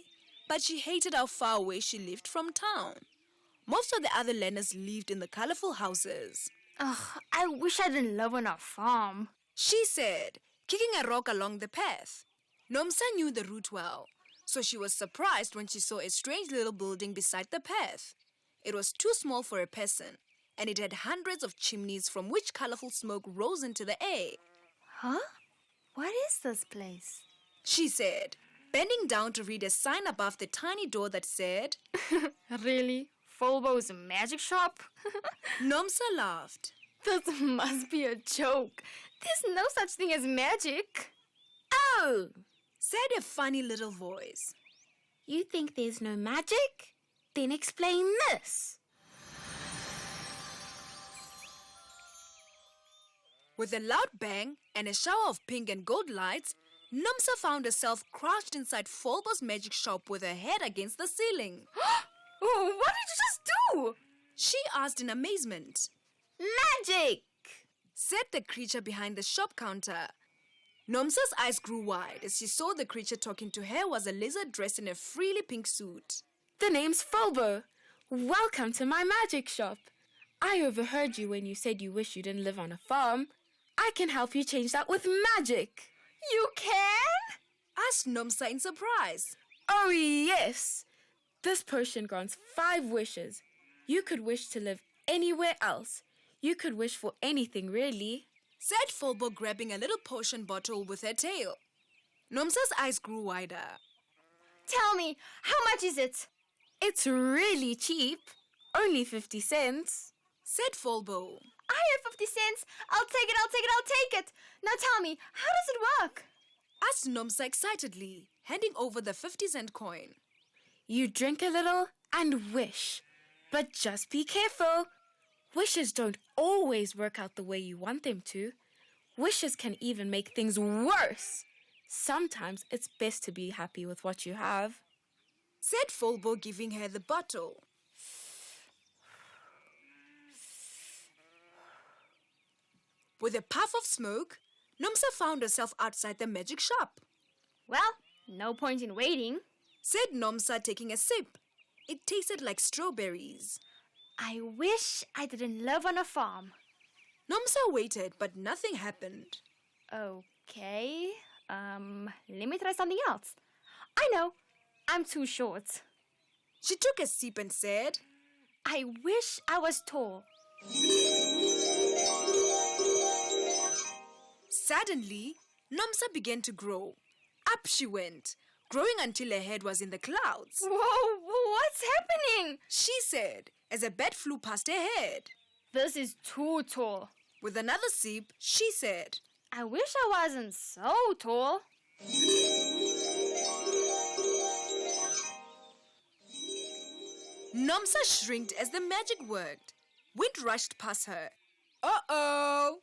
but she hated how far away she lived from town. Most of the other learners lived in the colorful houses. Ugh, I wish I didn't live on a farm. She said, kicking a rock along the path. Nomsa knew the route well, so she was surprised when she saw a strange little building beside the path. It was too small for a person, and it had hundreds of chimneys from which colorful smoke rose into the air. Huh? What is this place? She said, bending down to read a sign above the tiny door that said, Really? Folbo's Magic Shop? Nomsa laughed. This must be a joke. There's no such thing as magic. Oh, said a funny little voice. You think there's no magic? Then explain this. With a loud bang and a shower of pink and gold lights, Nomsa found herself crouched inside Folbo's Magic Shop with her head against the ceiling. Oh, what did you just do? She asked in amazement. Magic! Said the creature behind the shop counter. Nomsa's eyes grew wide as she saw the creature talking to her was a lizard dressed in a frilly pink suit. The name's Folbo. Welcome to my magic shop. I overheard you when you said you wish you didn't live on a farm. I can help you change that with magic. You can? Asked Nomsa in surprise. Oh, yes. This potion grants 5 wishes. You could wish to live anywhere else. You could wish for anything, really. Said Folbo, grabbing a little potion bottle with her tail. Nomsa's eyes grew wider. Tell me, how much is it? It's really cheap. Only 50 cents. Said Folbo. I have 50 cents. I'll take it. Now tell me, how does it work? Asked Nomsa excitedly, handing over the 50-cent coin. You drink a little and wish. But just be careful. Wishes don't always work out the way you want them to. Wishes can even make things worse. Sometimes it's best to be happy with what you have. Said Folbo, giving her the bottle. With a puff of smoke, Nomsa found herself outside the magic shop. Well, no point in waiting. Said Nomsa, taking a sip. It tasted like strawberries. I wish I didn't live on a farm. Nomsa waited, but nothing happened. Okay, let me try something else. I know, I'm too short. She took a sip and said, I wish I was tall. Suddenly, Nomsa began to grow. Up she went, growing until her head was in the clouds. Whoa, what's happening? She said, as a bat flew past her head. This is too tall. With another sip, she said, I wish I wasn't so tall. Nomsa shrinked as the magic worked. Wind rushed past her. Uh-oh!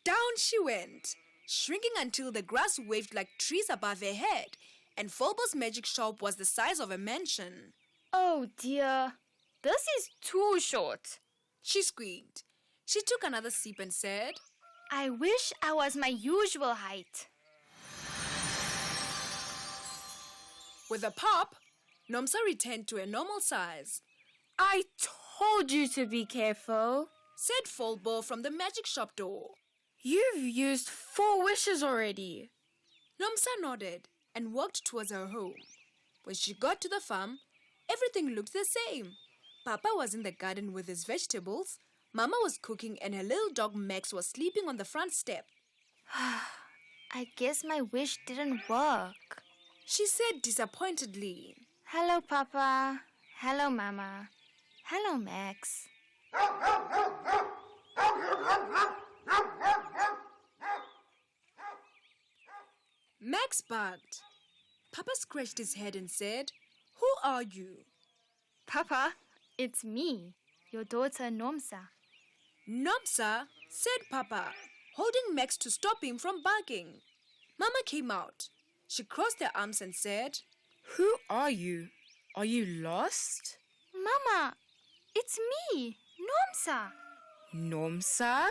Down she went, shrinking until the grass waved like trees above her head, and Folbo's magic shop was the size of a mansion. Oh dear, this is too short. She squeaked. She took another sip and said, I wish I was my usual height. With a pop, Nomsa returned to a normal size. I told you to be careful, said Folbo from the magic shop door. You've used 4 wishes already. Nomsa nodded and walked towards her home. When she got to the farm, everything looked the same. Papa was in the garden with his vegetables, Mama was cooking, and her little dog Max was sleeping on the front step. I guess my wish didn't work, she said disappointedly. Hello, Papa. Hello, Mama. Hello, Max. Max barked. Papa scratched his head and said, Who are you? Papa, it's me, your daughter Nomsa. Nomsa, said Papa, holding Max to stop him from barking. Mama came out. She crossed her arms and said, Who are you? Are you lost? Mama, it's me, Nomsa. Nomsa?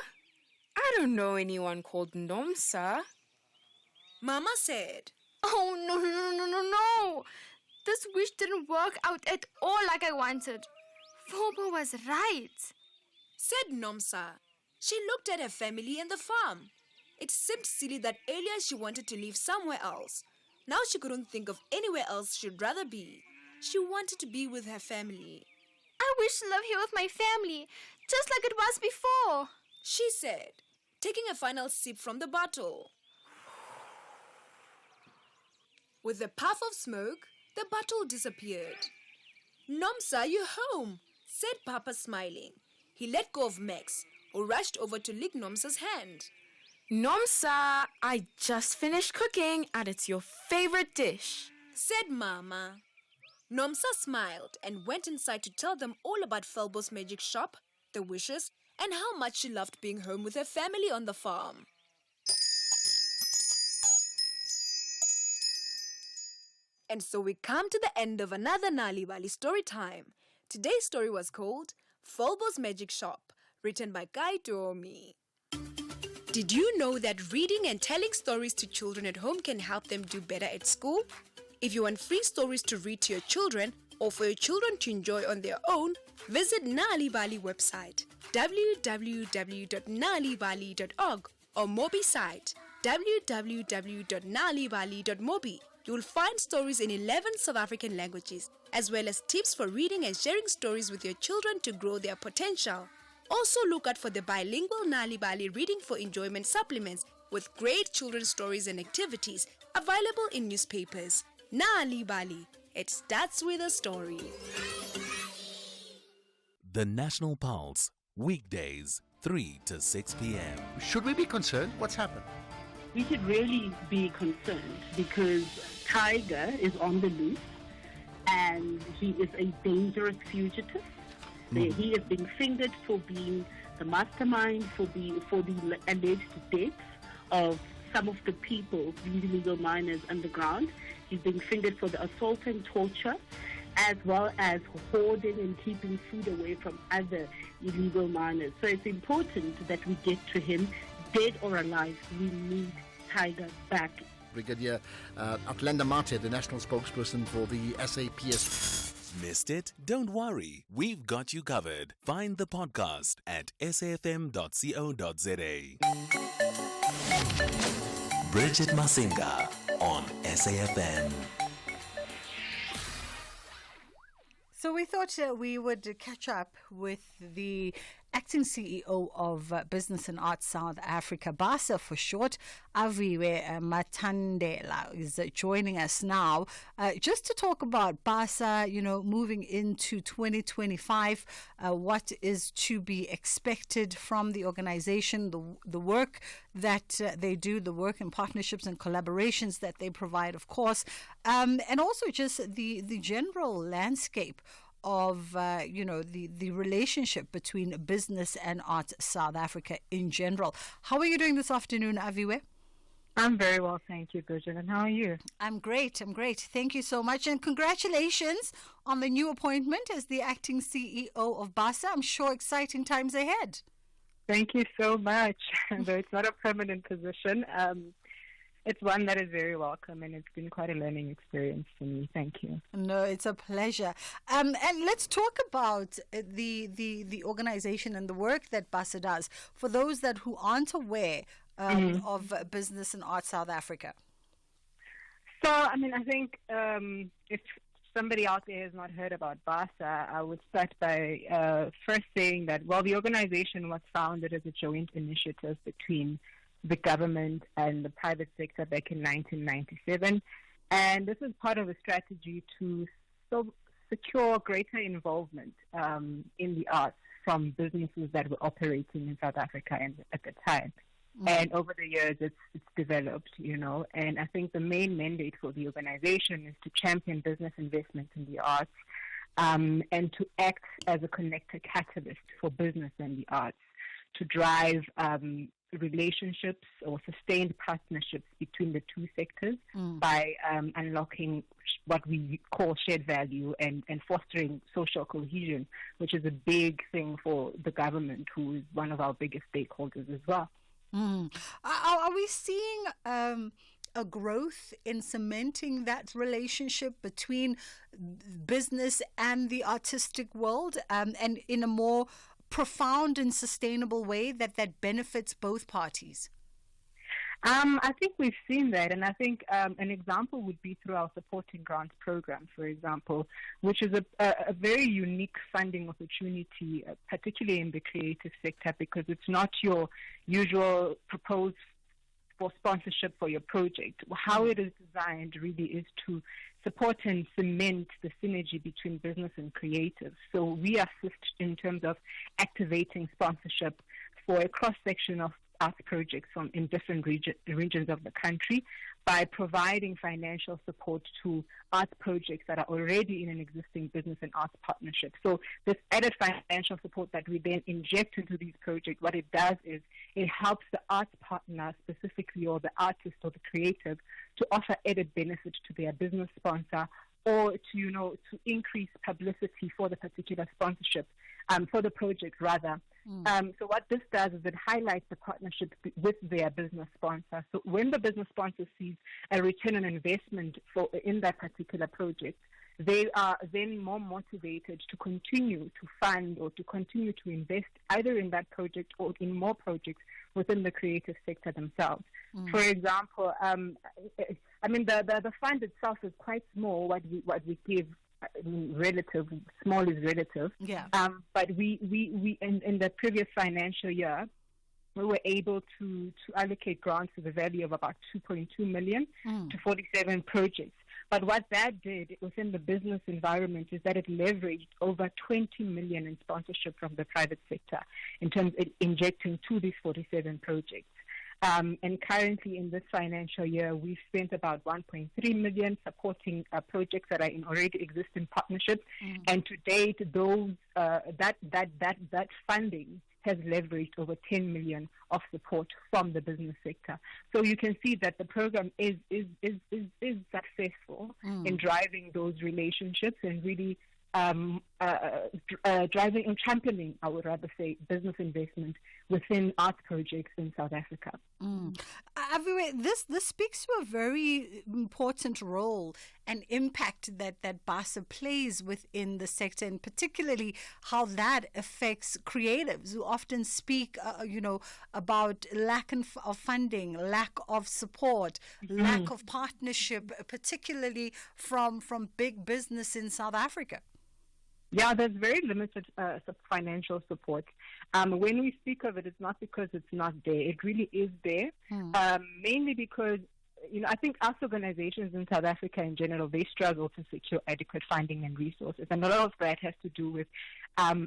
I don't know anyone called Nomsa. Mama said, Oh, no. This wish didn't work out at all like I wanted. Folbo was right, said Nomsa. She looked at her family and the farm. It seemed silly that earlier she wanted to live somewhere else. Now she couldn't think of anywhere else she'd rather be. She wanted to be with her family. I wish to live here with my family, just like it was before, she said, taking a final sip from the bottle. With a puff of smoke, the bottle disappeared. Nomsa, you're home, said Papa, smiling. He let go of Max, who rushed over to lick Nomsa's hand. Nomsa, I just finished cooking and it's your favorite dish, said Mama. Nomsa smiled and went inside to tell them all about Folbo's magic shop, the wishes, and how much she loved being home with her family on the farm. And so we come to the end of another Nali Bali story time. Today's story was called Folbo's Magic Shop, written by Kai Tuomi. Did you know that reading and telling stories to children at home can help them do better at school? If you want free stories to read to your children or for your children to enjoy on their own, visit Nali Bali website www.nalibali.org or Mobi site www.nalibali.mobi. You will find stories in 11 South African languages, as well as tips for reading and sharing stories with your children to grow their potential. Also look out for the bilingual Nali Bali Reading for Enjoyment supplements with great children's stories and activities available in newspapers. Nali Bali, it starts with a story. The National Pulse, weekdays, 3 to 6 p.m. Should we be concerned? What's happened? We should really be concerned because Tiger is on the loose and he is a dangerous fugitive. He is being fingered for being the mastermind for the alleged deaths of some of the people, these illegal miners underground. He's being fingered for the assault and torture, as well as hoarding and keeping food away from other illegal miners. So it's important that we get to him, dead or alive. We need Tiger back. Brigadier Atlanta Mate, the national spokesperson for the SAPS. Missed it? Don't worry. We've got you covered. Find the podcast at safm.co.za. Bridget Masinga on SAFM. So we thought we would catch up with the Acting CEO of Business and Arts South Africa, BASA for short. Aviwe Matandela is joining us now just to talk about BASA, moving into 2025, what is to be expected from the organization, the work that they do, the work in partnerships and collaborations that they provide, of course, and also just the general landscape of the relationship between business and arts South Africa in general. How are you doing this afternoon, Aviwe? I'm very well, thank you, Bridget. And how are you? I'm great. Thank you so much. And congratulations on the new appointment as the acting CEO of BASA. I'm sure exciting times ahead. Thank you so much. Though it's not a permanent position, it's one that is very welcome, and it's been quite a learning experience for me. Thank you. No, it's a pleasure. And let's talk about the organization and the work that BASA does for those who aren't aware of Business and Arts South Africa. So, I think if somebody out there has not heard about BASA, I would start by first saying that, the organization was founded as a joint initiative between the government and the private sector back in 1997. And this is part of a strategy to secure greater involvement in the arts from businesses that were operating in South Africa at the time. And over the years, it's developed, and I think the main mandate for the organization is to champion business investment in the arts and to act as a connector catalyst for business and the arts to drive relationships or sustained partnerships between the two sectors by unlocking what we call shared value and fostering social cohesion, which is a big thing for the government, who is one of our biggest stakeholders as well. Are we seeing a growth in cementing that relationship between business and the artistic world, and in a more profound and sustainable way that benefits both parties? I think we've seen that, and I think an example would be through our supporting grants program, for example, which is a very unique funding opportunity, particularly in the creative sector, because it's not your usual proposed for sponsorship for your project. How it is designed really is to support and cement the synergy between business and creative. So we assist in terms of activating sponsorship for a cross-section of arts projects in different regions of the country by providing financial support to arts projects that are already in an existing business and arts partnership. So this added financial support that we then inject into these projects, what it does is it helps the arts partner specifically, or the artist or the creative, to offer added benefit to their business sponsor, or to increase publicity for the particular sponsorship, for the project rather. So what this does is it highlights the partnership with their business sponsor. So when the business sponsor sees a return on investment in that particular project, they are then more motivated to continue to fund or to continue to invest either in that project or in more projects within the creative sector themselves. For example, the fund itself is quite small. What we give, relative, small is relative. Yeah. But we in the previous financial year, we were able to allocate grants to the value of about 2.2 million to 47 projects. But what that did within the business environment is that it leveraged over 20 million in sponsorship from the private sector in terms of injecting to these 47 projects. And currently in this financial year, we've spent about 1.3 million supporting projects that are in already existing partnerships. And to date, those that funding has leveraged over 10 million of support from the business sector. So you can see that the program is successful in driving those relationships and really driving and championing, I would rather say, business investment within arts projects in South Africa. This speaks to a very important role and impact that BASA plays within the sector, and particularly how that affects creatives who often speak, about lack of funding, lack of support, lack of partnership, particularly from big business in South Africa. Yeah, there's very limited financial support. When we speak of it, it's not because it's not there. It really is there, mainly because I think us organizations in South Africa in general, they struggle to secure adequate funding and resources. And a lot of that has to do with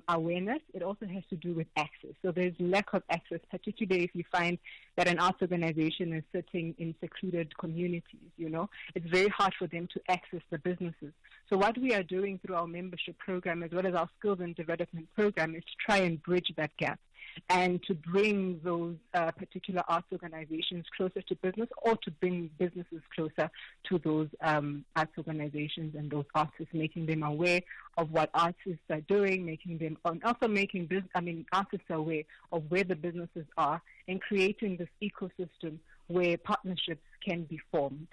awareness. It also has to do with access. So there's lack of access, particularly if you find that an arts organization is sitting in secluded communities, It's very hard for them to access the businesses. So what we are doing through our membership program as well as our skills and development program is to try and bridge that gap and to bring those particular arts organizations closer to business, or to bring businesses closer to those arts organizations and those artists, making them aware of what artists are doing, making artists aware of where the businesses are, and creating this ecosystem where partnerships can be formed.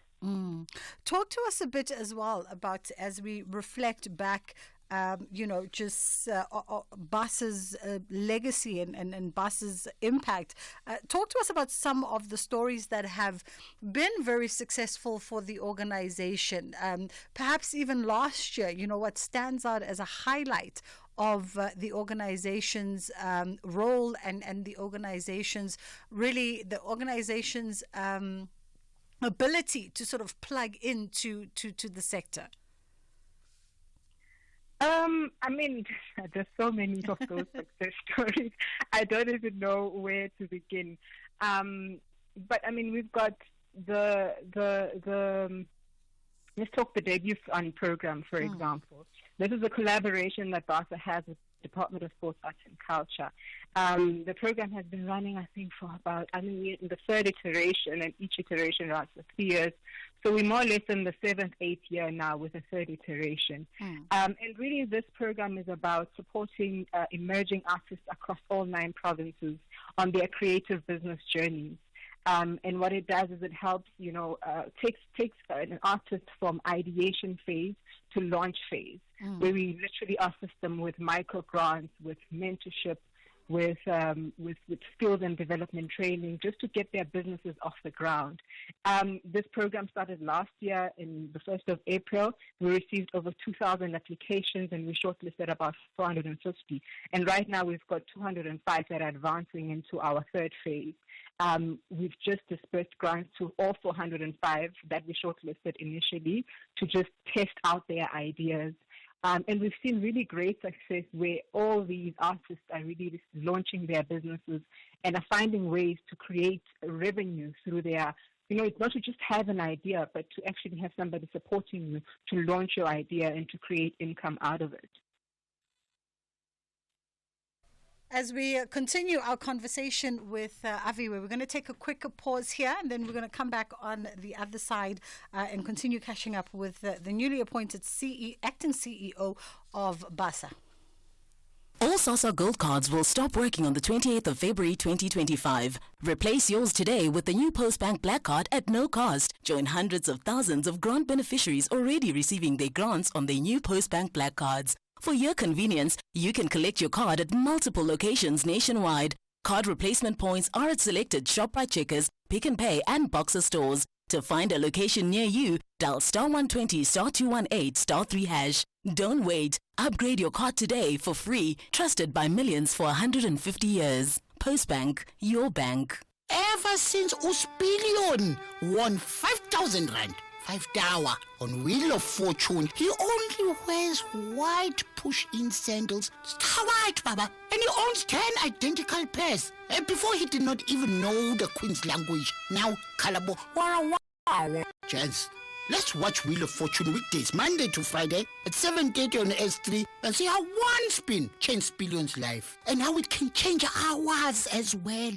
Talk to us a bit as well about, as we reflect back, Basa's legacy and Basa's impact. Talk to us about some of the stories that have been very successful for the organization. Perhaps even last year, what stands out as a highlight of the organization's role and the organization's ability to sort of plug into the sector. There's so many of those success stories. I don't even know where to begin. But we've got the let's talk the debut fund program, for example. This is a collaboration that BASA has with the Department of Sports, Arts and Culture. The program has been running, I think, for about, we're in the third iteration, and each iteration runs for 3 years. So we're more or less in the 7th, 8th year now with the third iteration. And really this program is about supporting emerging artists across all 9 provinces on their creative business journeys. And what it does is it helps, takes an artist from ideation phase to launch phase, where we literally assist them with micro grants, with mentorship, with skills and development training, just to get their businesses off the ground. This program started last year in the 1st of April. We received over 2,000 applications, and we shortlisted about 450. And right now we've got 205 that are advancing into our third phase. We've just dispersed grants to all 405 that we shortlisted initially to just test out their ideas. And we've seen really great success where all these artists are really launching their businesses and are finding ways to create revenue through their, it's not to just have an idea, but to actually have somebody supporting you to launch your idea and to create income out of it. As we continue our conversation with Avi, we're going to take a quick pause here, and then we're going to come back on the other side and continue catching up with the newly appointed acting CEO of BASA. All SASA Gold cards will stop working on the 28th of February 2025. Replace yours today with the new Postbank Black Card at no cost. Join hundreds of thousands of grant beneficiaries already receiving their grants on their new Postbank Black Cards. For your convenience, you can collect your card at multiple locations nationwide. Card replacement points are at selected ShopRite Checkers, Pick n Pay and Boxer stores. To find a location near you, dial *120 *218 *3#. Don't wait. Upgrade your card today for free. Trusted by millions for 150 years. Postbank, your bank. Ever since Uspillion won 5,000 rand, 5 tower on Wheel of Fortune, he only wears white push-in sandals. Star white, Baba. And he owns 10 identical pairs. Before he did not even know the Queen's language. Now, Kalabo, wow. Chance. Let's watch Wheel of Fortune weekdays, Monday to Friday at 7:30 on S3 and see how one spin changed Billion's life and how it can change ours as well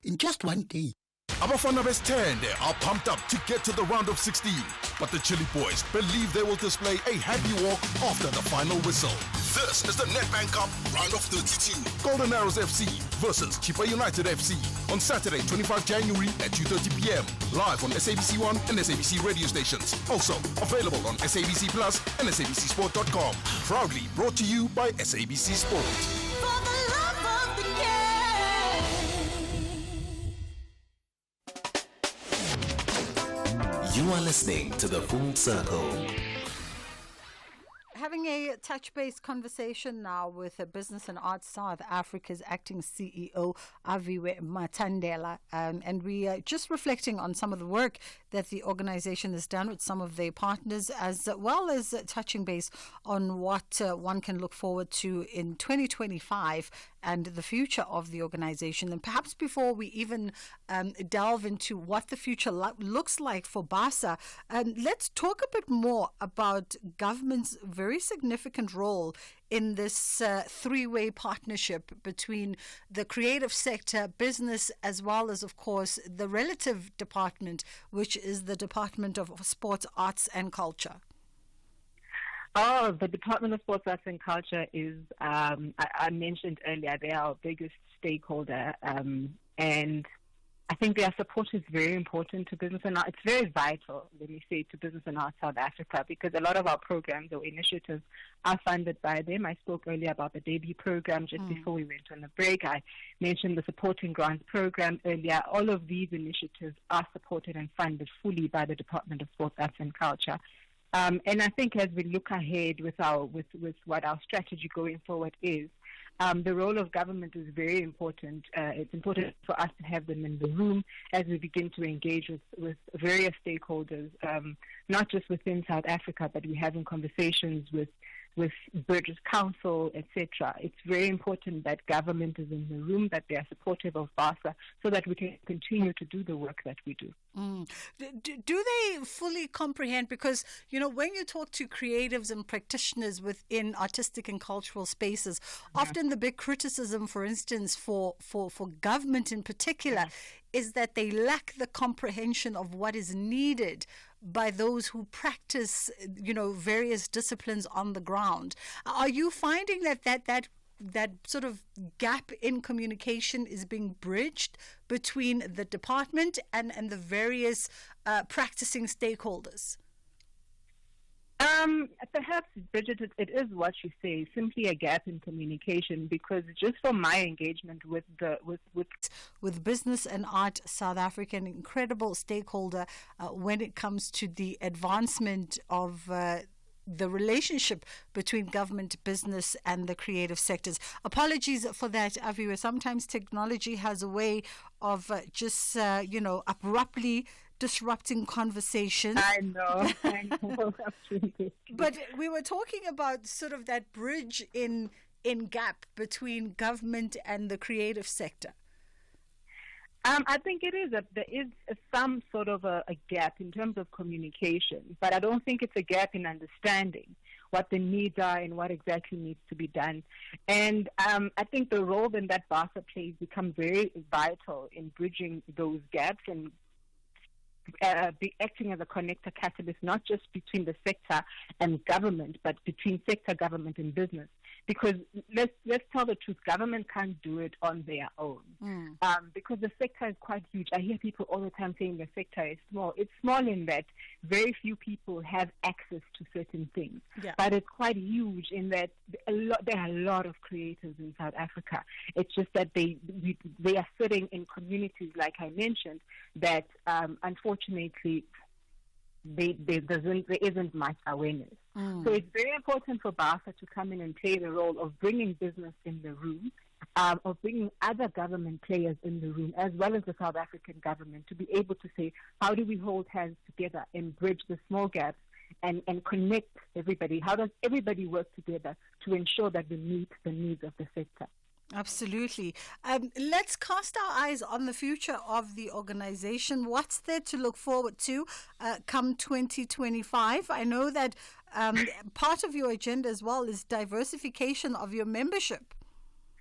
in just one day. Abafana Best 10 are pumped up to get to the round of 16, but the Chili Boys believe they will display a happy walk after the final whistle. This is the Nedbank Cup round of 32. Golden Arrows FC versus Chipa United FC on Saturday, 25 January at 2:30 p.m. Live on SABC1 and SABC radio stations. Also available on SABC Plus and SABCSport.com. Proudly brought to you by SABC Sport. You are listening to The Full Circle. Having a touch base conversation now with Business and Arts South Africa's acting CEO, Aviwe Matandela. And we are just reflecting on some of the work that the organization has done with some of their partners, as well as touching base on what one can look forward to in 2025 and the future of the organization. And perhaps before we even delve into what the future looks like for BASA, let's talk a bit more about government's very significant role in this three-way partnership between the creative sector, business, as well as, of course, the relative department, which is the Department of Sports, Arts and Culture. Oh, the Department of Sports, Arts and Culture is, I mentioned earlier, they are our biggest stakeholder, and I think their support is very important to business and art. It's very vital, let me say, to Business and Art South Africa, because a lot of our programs or initiatives are funded by them. I spoke earlier about the debut program just before we went on the break. I mentioned the supporting grants program earlier. All of these initiatives are supported and funded fully by the Department of Sports, Arts and Culture. And I think as we look ahead with what our strategy going forward is, the role of government is very important. It's important for us to have them in the room as we begin to engage with various stakeholders, not just within South Africa, but we're having conversations with British Council, etc. It's very important that government is in the room, that they are supportive of BASA, so that we can continue to do the work that we do. Do they fully comprehend? Because, you know, when you talk to creatives and practitioners within artistic and cultural spaces, often the big criticism, for instance, for government in particular, is that they lack the comprehension of what is needed by those who practice, you know, various disciplines on the ground. Are you finding that sort of gap in communication is being bridged between the department and the various practicing stakeholders? Perhaps, Bridget, it is what you say, simply a gap in communication, because just from my engagement with Business and Art South Africa, an incredible stakeholder when it comes to the advancement of the relationship between government, business and the creative sectors. Apologies for that, Aviwe. Sometimes technology has a way of just, abruptly disrupting conversations. I know. Absolutely. But we were talking about sort of that bridge in gap between government and the creative sector. I think there is some sort of a gap in terms of communication, but I don't think it's a gap in understanding what the needs are and what exactly needs to be done. And I think the role then that BASA plays becomes very vital in bridging those gaps and be acting as a connector catalyst, not just between the sector and government, but between sector, government and business. Because let's tell the truth, government can't do it on their own. Because the sector is quite huge. I hear people all the time saying the sector is small. It's small in that very few people have access to certain things. Yeah. But it's quite huge in that there are a lot of creators in South Africa. It's just that they are sitting in communities, like I mentioned, that unfortunately there isn't much awareness. So it's very important for BASA to come in and play the role of bringing business in the room, of bringing other government players in the room, as well as the South African government, to be able to say, how do we hold hands together and bridge the small gaps and connect everybody? How does everybody work together to ensure that we meet the needs of the sector? Absolutely. Let's cast our eyes on the future of the organization. What's there to look forward to come 2025? I know that part of your agenda as well is diversification of your membership.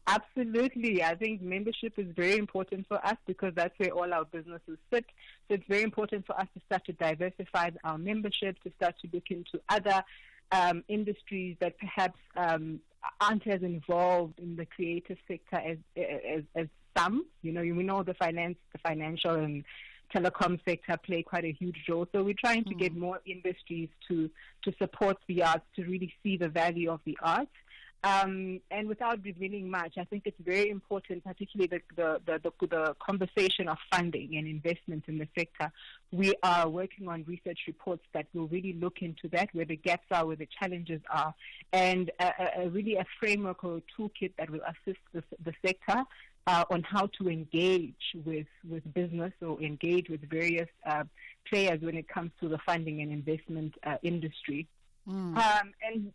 Absolutely. I think membership is very important for us because that's where all our businesses sit. So it's very important for us to start to diversify our membership, to start to look into other industries that perhaps aren't as involved in the creative sector as some. You know, we know the financial and telecom sector play quite a huge role. So we're trying to get more industries to support the arts, to really see the value of the arts. And without revealing much, I think it's very important, particularly the conversation of funding and investment in the sector. We are working on research reports that will really look into that, where the gaps are, where the challenges are, and really a framework or a toolkit that will assist the sector on how to engage with business or engage with various players when it comes to the funding and investment industry. And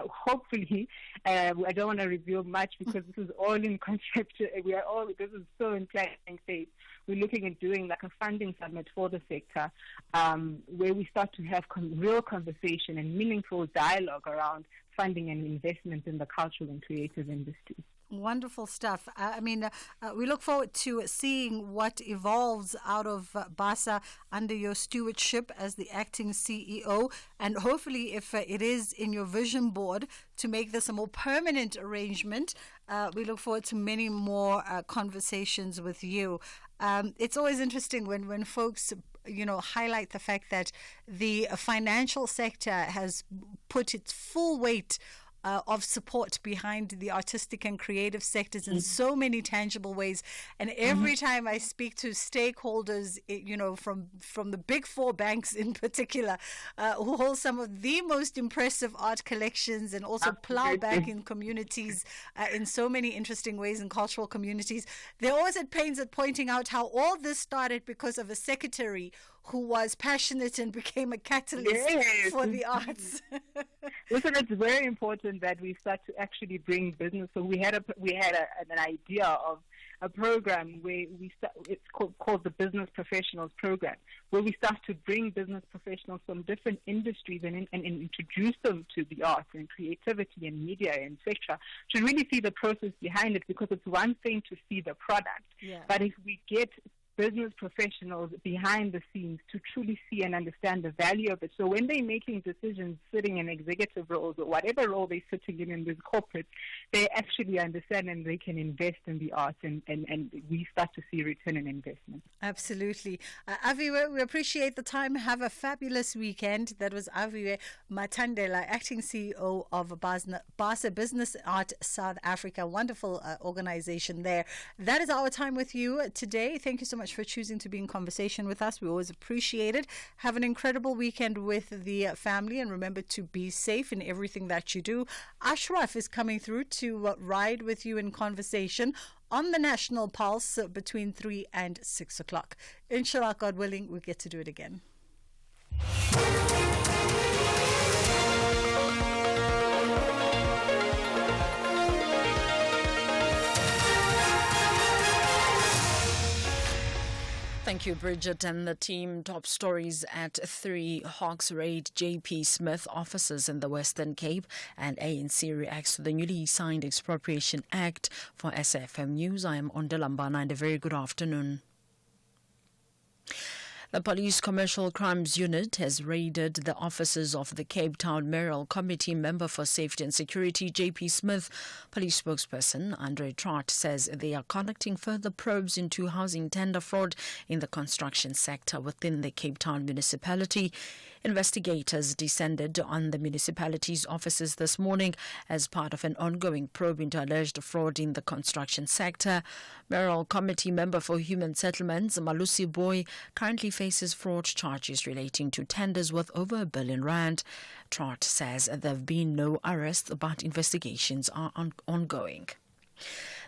hopefully, I don't want to reveal much because this is all in concept. This is still in planning phase. We're looking at doing like a funding summit for the sector, where we start to have real conversation and meaningful dialogue around funding and investment in the cultural and creative industry. Wonderful stuff. We look forward to seeing what evolves out of BASA under your stewardship as the acting CEO, and hopefully if it is in your vision board to make this a more permanent arrangement, we look forward to many more conversations with you. It's always interesting when folks highlight the fact that the financial sector has put its full weight of support behind the artistic and creative sectors in so many tangible ways. And every time I speak to stakeholders, from the big four banks in particular, who hold some of the most impressive art collections and also plow back in communities in so many interesting ways in cultural communities, they're always at pains at pointing out how all this started because of a secretary who was passionate and became a catalyst for the arts. Listen, it's very important that we start to actually bring business. So we had an idea of a program where it's called the Business Professionals Program, where we start to bring business professionals from different industries and introduce them to the arts and creativity and media, etc., to really see the process behind it, because it's one thing to see the product, but if we get business professionals behind the scenes to truly see and understand the value of it. So when they're making decisions, sitting in executive roles or whatever role they're sitting in with corporates, they actually understand and they can invest in the arts, and we start to see return on investment. Absolutely. Aviwe, we appreciate the time. Have a fabulous weekend. That was Aviwe Matandela, acting CEO of BASA Business Art South Africa. Wonderful organization there. That is our time with you today. Thank you so much for choosing to be in conversation with us. We always appreciate it. Have an incredible weekend with the family, and remember to be safe in everything that you do. Ashraf is coming through to ride with you in conversation on the National Pulse between 3 and 6 o'clock. Inshallah, God willing, we'll get to do it again. Thank you, Bridget and the team. Top stories at 3. Hawks raid JP Smith offices in the Western Cape, and ANC reacts to the newly signed Expropriation Act. For SFM News, I am Ondelambana, and a very good afternoon. The Police Commercial Crimes Unit has raided the offices of the Cape Town Mayoral Committee member for Safety and Security, JP Smith. Police spokesperson Andre Trott says they are conducting further probes into housing tender fraud in the construction sector within the Cape Town municipality. Investigators descended on the municipality's offices this morning as part of an ongoing probe into alleged fraud in the construction sector. Mayoral Committee member for Human Settlements, Malusi Boy, currently faces fraud charges relating to tenders worth over R1 billion. Trott says there have been no arrests, but investigations are ongoing.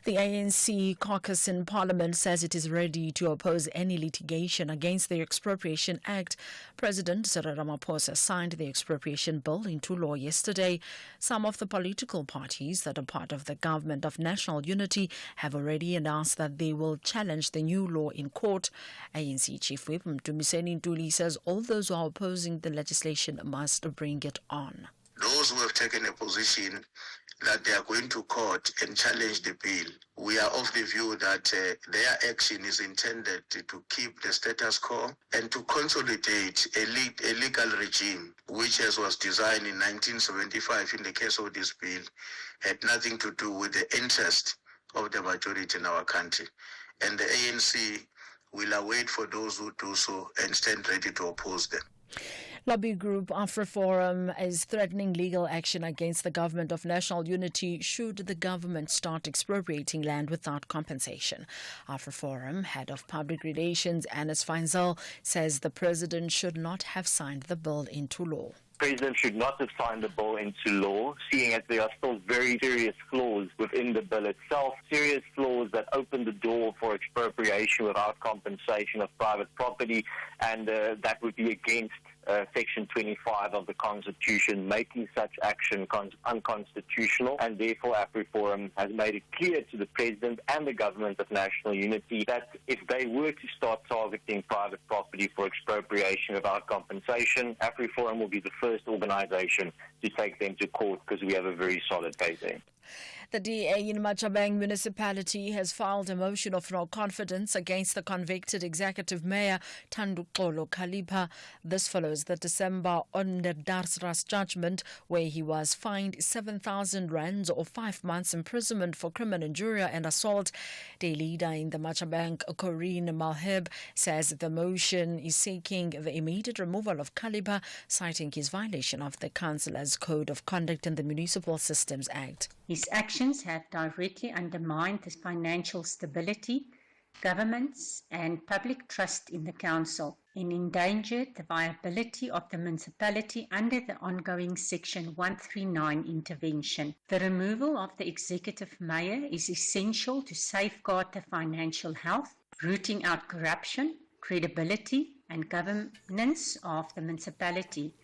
The ANC caucus in Parliament says it is ready to oppose any litigation against the Expropriation Act. President Cyril Ramaphosa signed the expropriation bill into law yesterday. Some of the political parties that are part of the Government of National Unity have already announced that they will challenge the new law in court. ANC Chief Whip Mdumiseni Ntuli says all those who are opposing the legislation must bring it on. Those who have taken a position that they are going to court and challenge the bill, we are of the view that their action is intended to keep the status quo and to consolidate a legal regime which, as was designed in 1975 in the case of this bill, had nothing to do with the interest of the majority in our country. And the ANC will await for those who do so and stand ready to oppose them. Lobby group AfriForum is threatening legal action against the government of national unity should the government start expropriating land without compensation. AfriForum head of public relations Anis Feinzel says the president should not have signed the bill into law. President should not have signed the bill into law, seeing as there are still very serious flaws within the bill itself, serious flaws that open the door for expropriation without compensation of private property, and that would be against Section 25 of the Constitution, making such action unconstitutional, and therefore AfriForum has made it clear to the President and the Government of National Unity that if they were to start targeting private property for expropriation without compensation, AfriForum will be the first organisation to take them to court because we have a very solid case there. The DA in Machabeng municipality has filed a motion of no confidence against the convicted executive mayor Thanduxolo Kalipa. This follows the December Onderdarsras judgment where he was fined 7,000 rands or 5 months imprisonment for criminal injury and assault. The leader in the Machabeng, Corinne Malheb, says the motion is seeking the immediate removal of Kalipa, citing his violation of the Councillor's Code of Conduct and the Municipal Systems Act. His actions have directly undermined the financial stability, governance and public trust in the council and endangered the viability of the municipality under the ongoing Section 139 intervention. The removal of the executive mayor is essential to safeguard the financial health, rooting out corruption, credibility and governance of the municipality.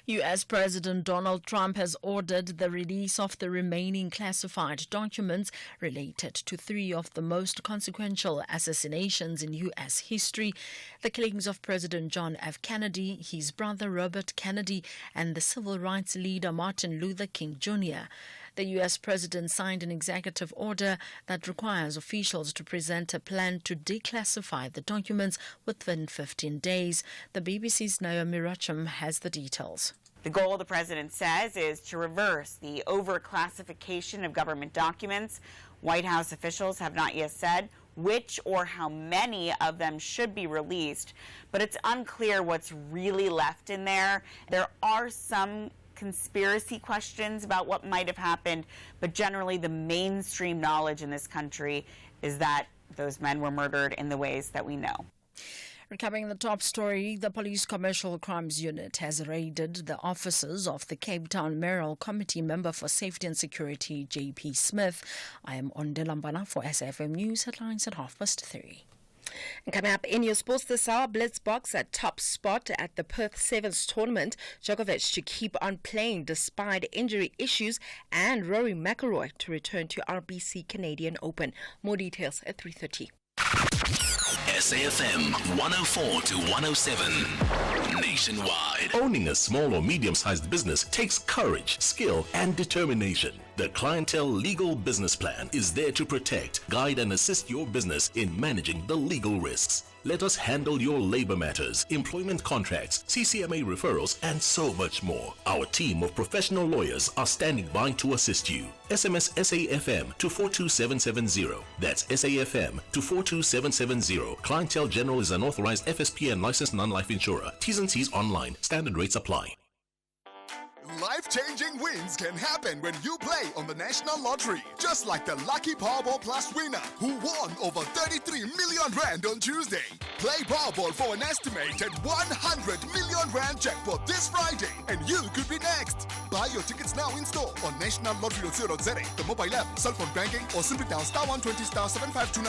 U.S. President Donald Trump has ordered the release of the remaining classified documents related to 3 of the most consequential assassinations in U.S. history, the killings of President John F. Kennedy, his brother Robert Kennedy, and the civil rights leader Martin Luther King Jr. The U.S. president signed an executive order that requires officials to present a plan to declassify the documents within 15 days. The BBC's Naomi Racham has the details. The goal, the president says, is to reverse the overclassification of government documents. White House officials have not yet said which or how many of them should be released, but it's unclear what's really left in there. There are some conspiracy questions about what might have happened, but generally the mainstream knowledge in this country is that those men were murdered in the ways that we know. Recapping the top story, the Police Commercial Crimes Unit has raided the offices of the Cape Town Mayoral Committee member for Safety and Security, J.P. Smith. I am Ondelambana for SFM News headlines at 3:30. And coming up in your sports this hour, Blitzboks at top spot at the Perth Sevens tournament. Djokovic to keep on playing despite injury issues, and Rory McIlroy to return to RBC Canadian Open. More details at 3:30. SAFM 104 to 107 nationwide. Owning a small or medium-sized business takes courage, skill, and determination. The Clientele Legal Business Plan is there to protect, guide, and assist your business in managing the legal risks. Let us handle your labor matters, employment contracts, CCMA referrals, and so much more. Our team of professional lawyers are standing by to assist you. SMS SAFM to 42770. That's SAFM to 42770. Clientele General is an authorized FSP and licensed non-life insurer. T's and C's online. Standard rates apply. Life-changing wins can happen when you play on the National Lottery. Just like the Lucky Powerball Plus winner who won over 33 million rand on Tuesday. Play Powerball for an estimated 100 million rand jackpot this Friday and you could be next. Buy your tickets now in store on nationallottery.co.za, the mobile app, cell phone banking, or simply dial *120 *7529.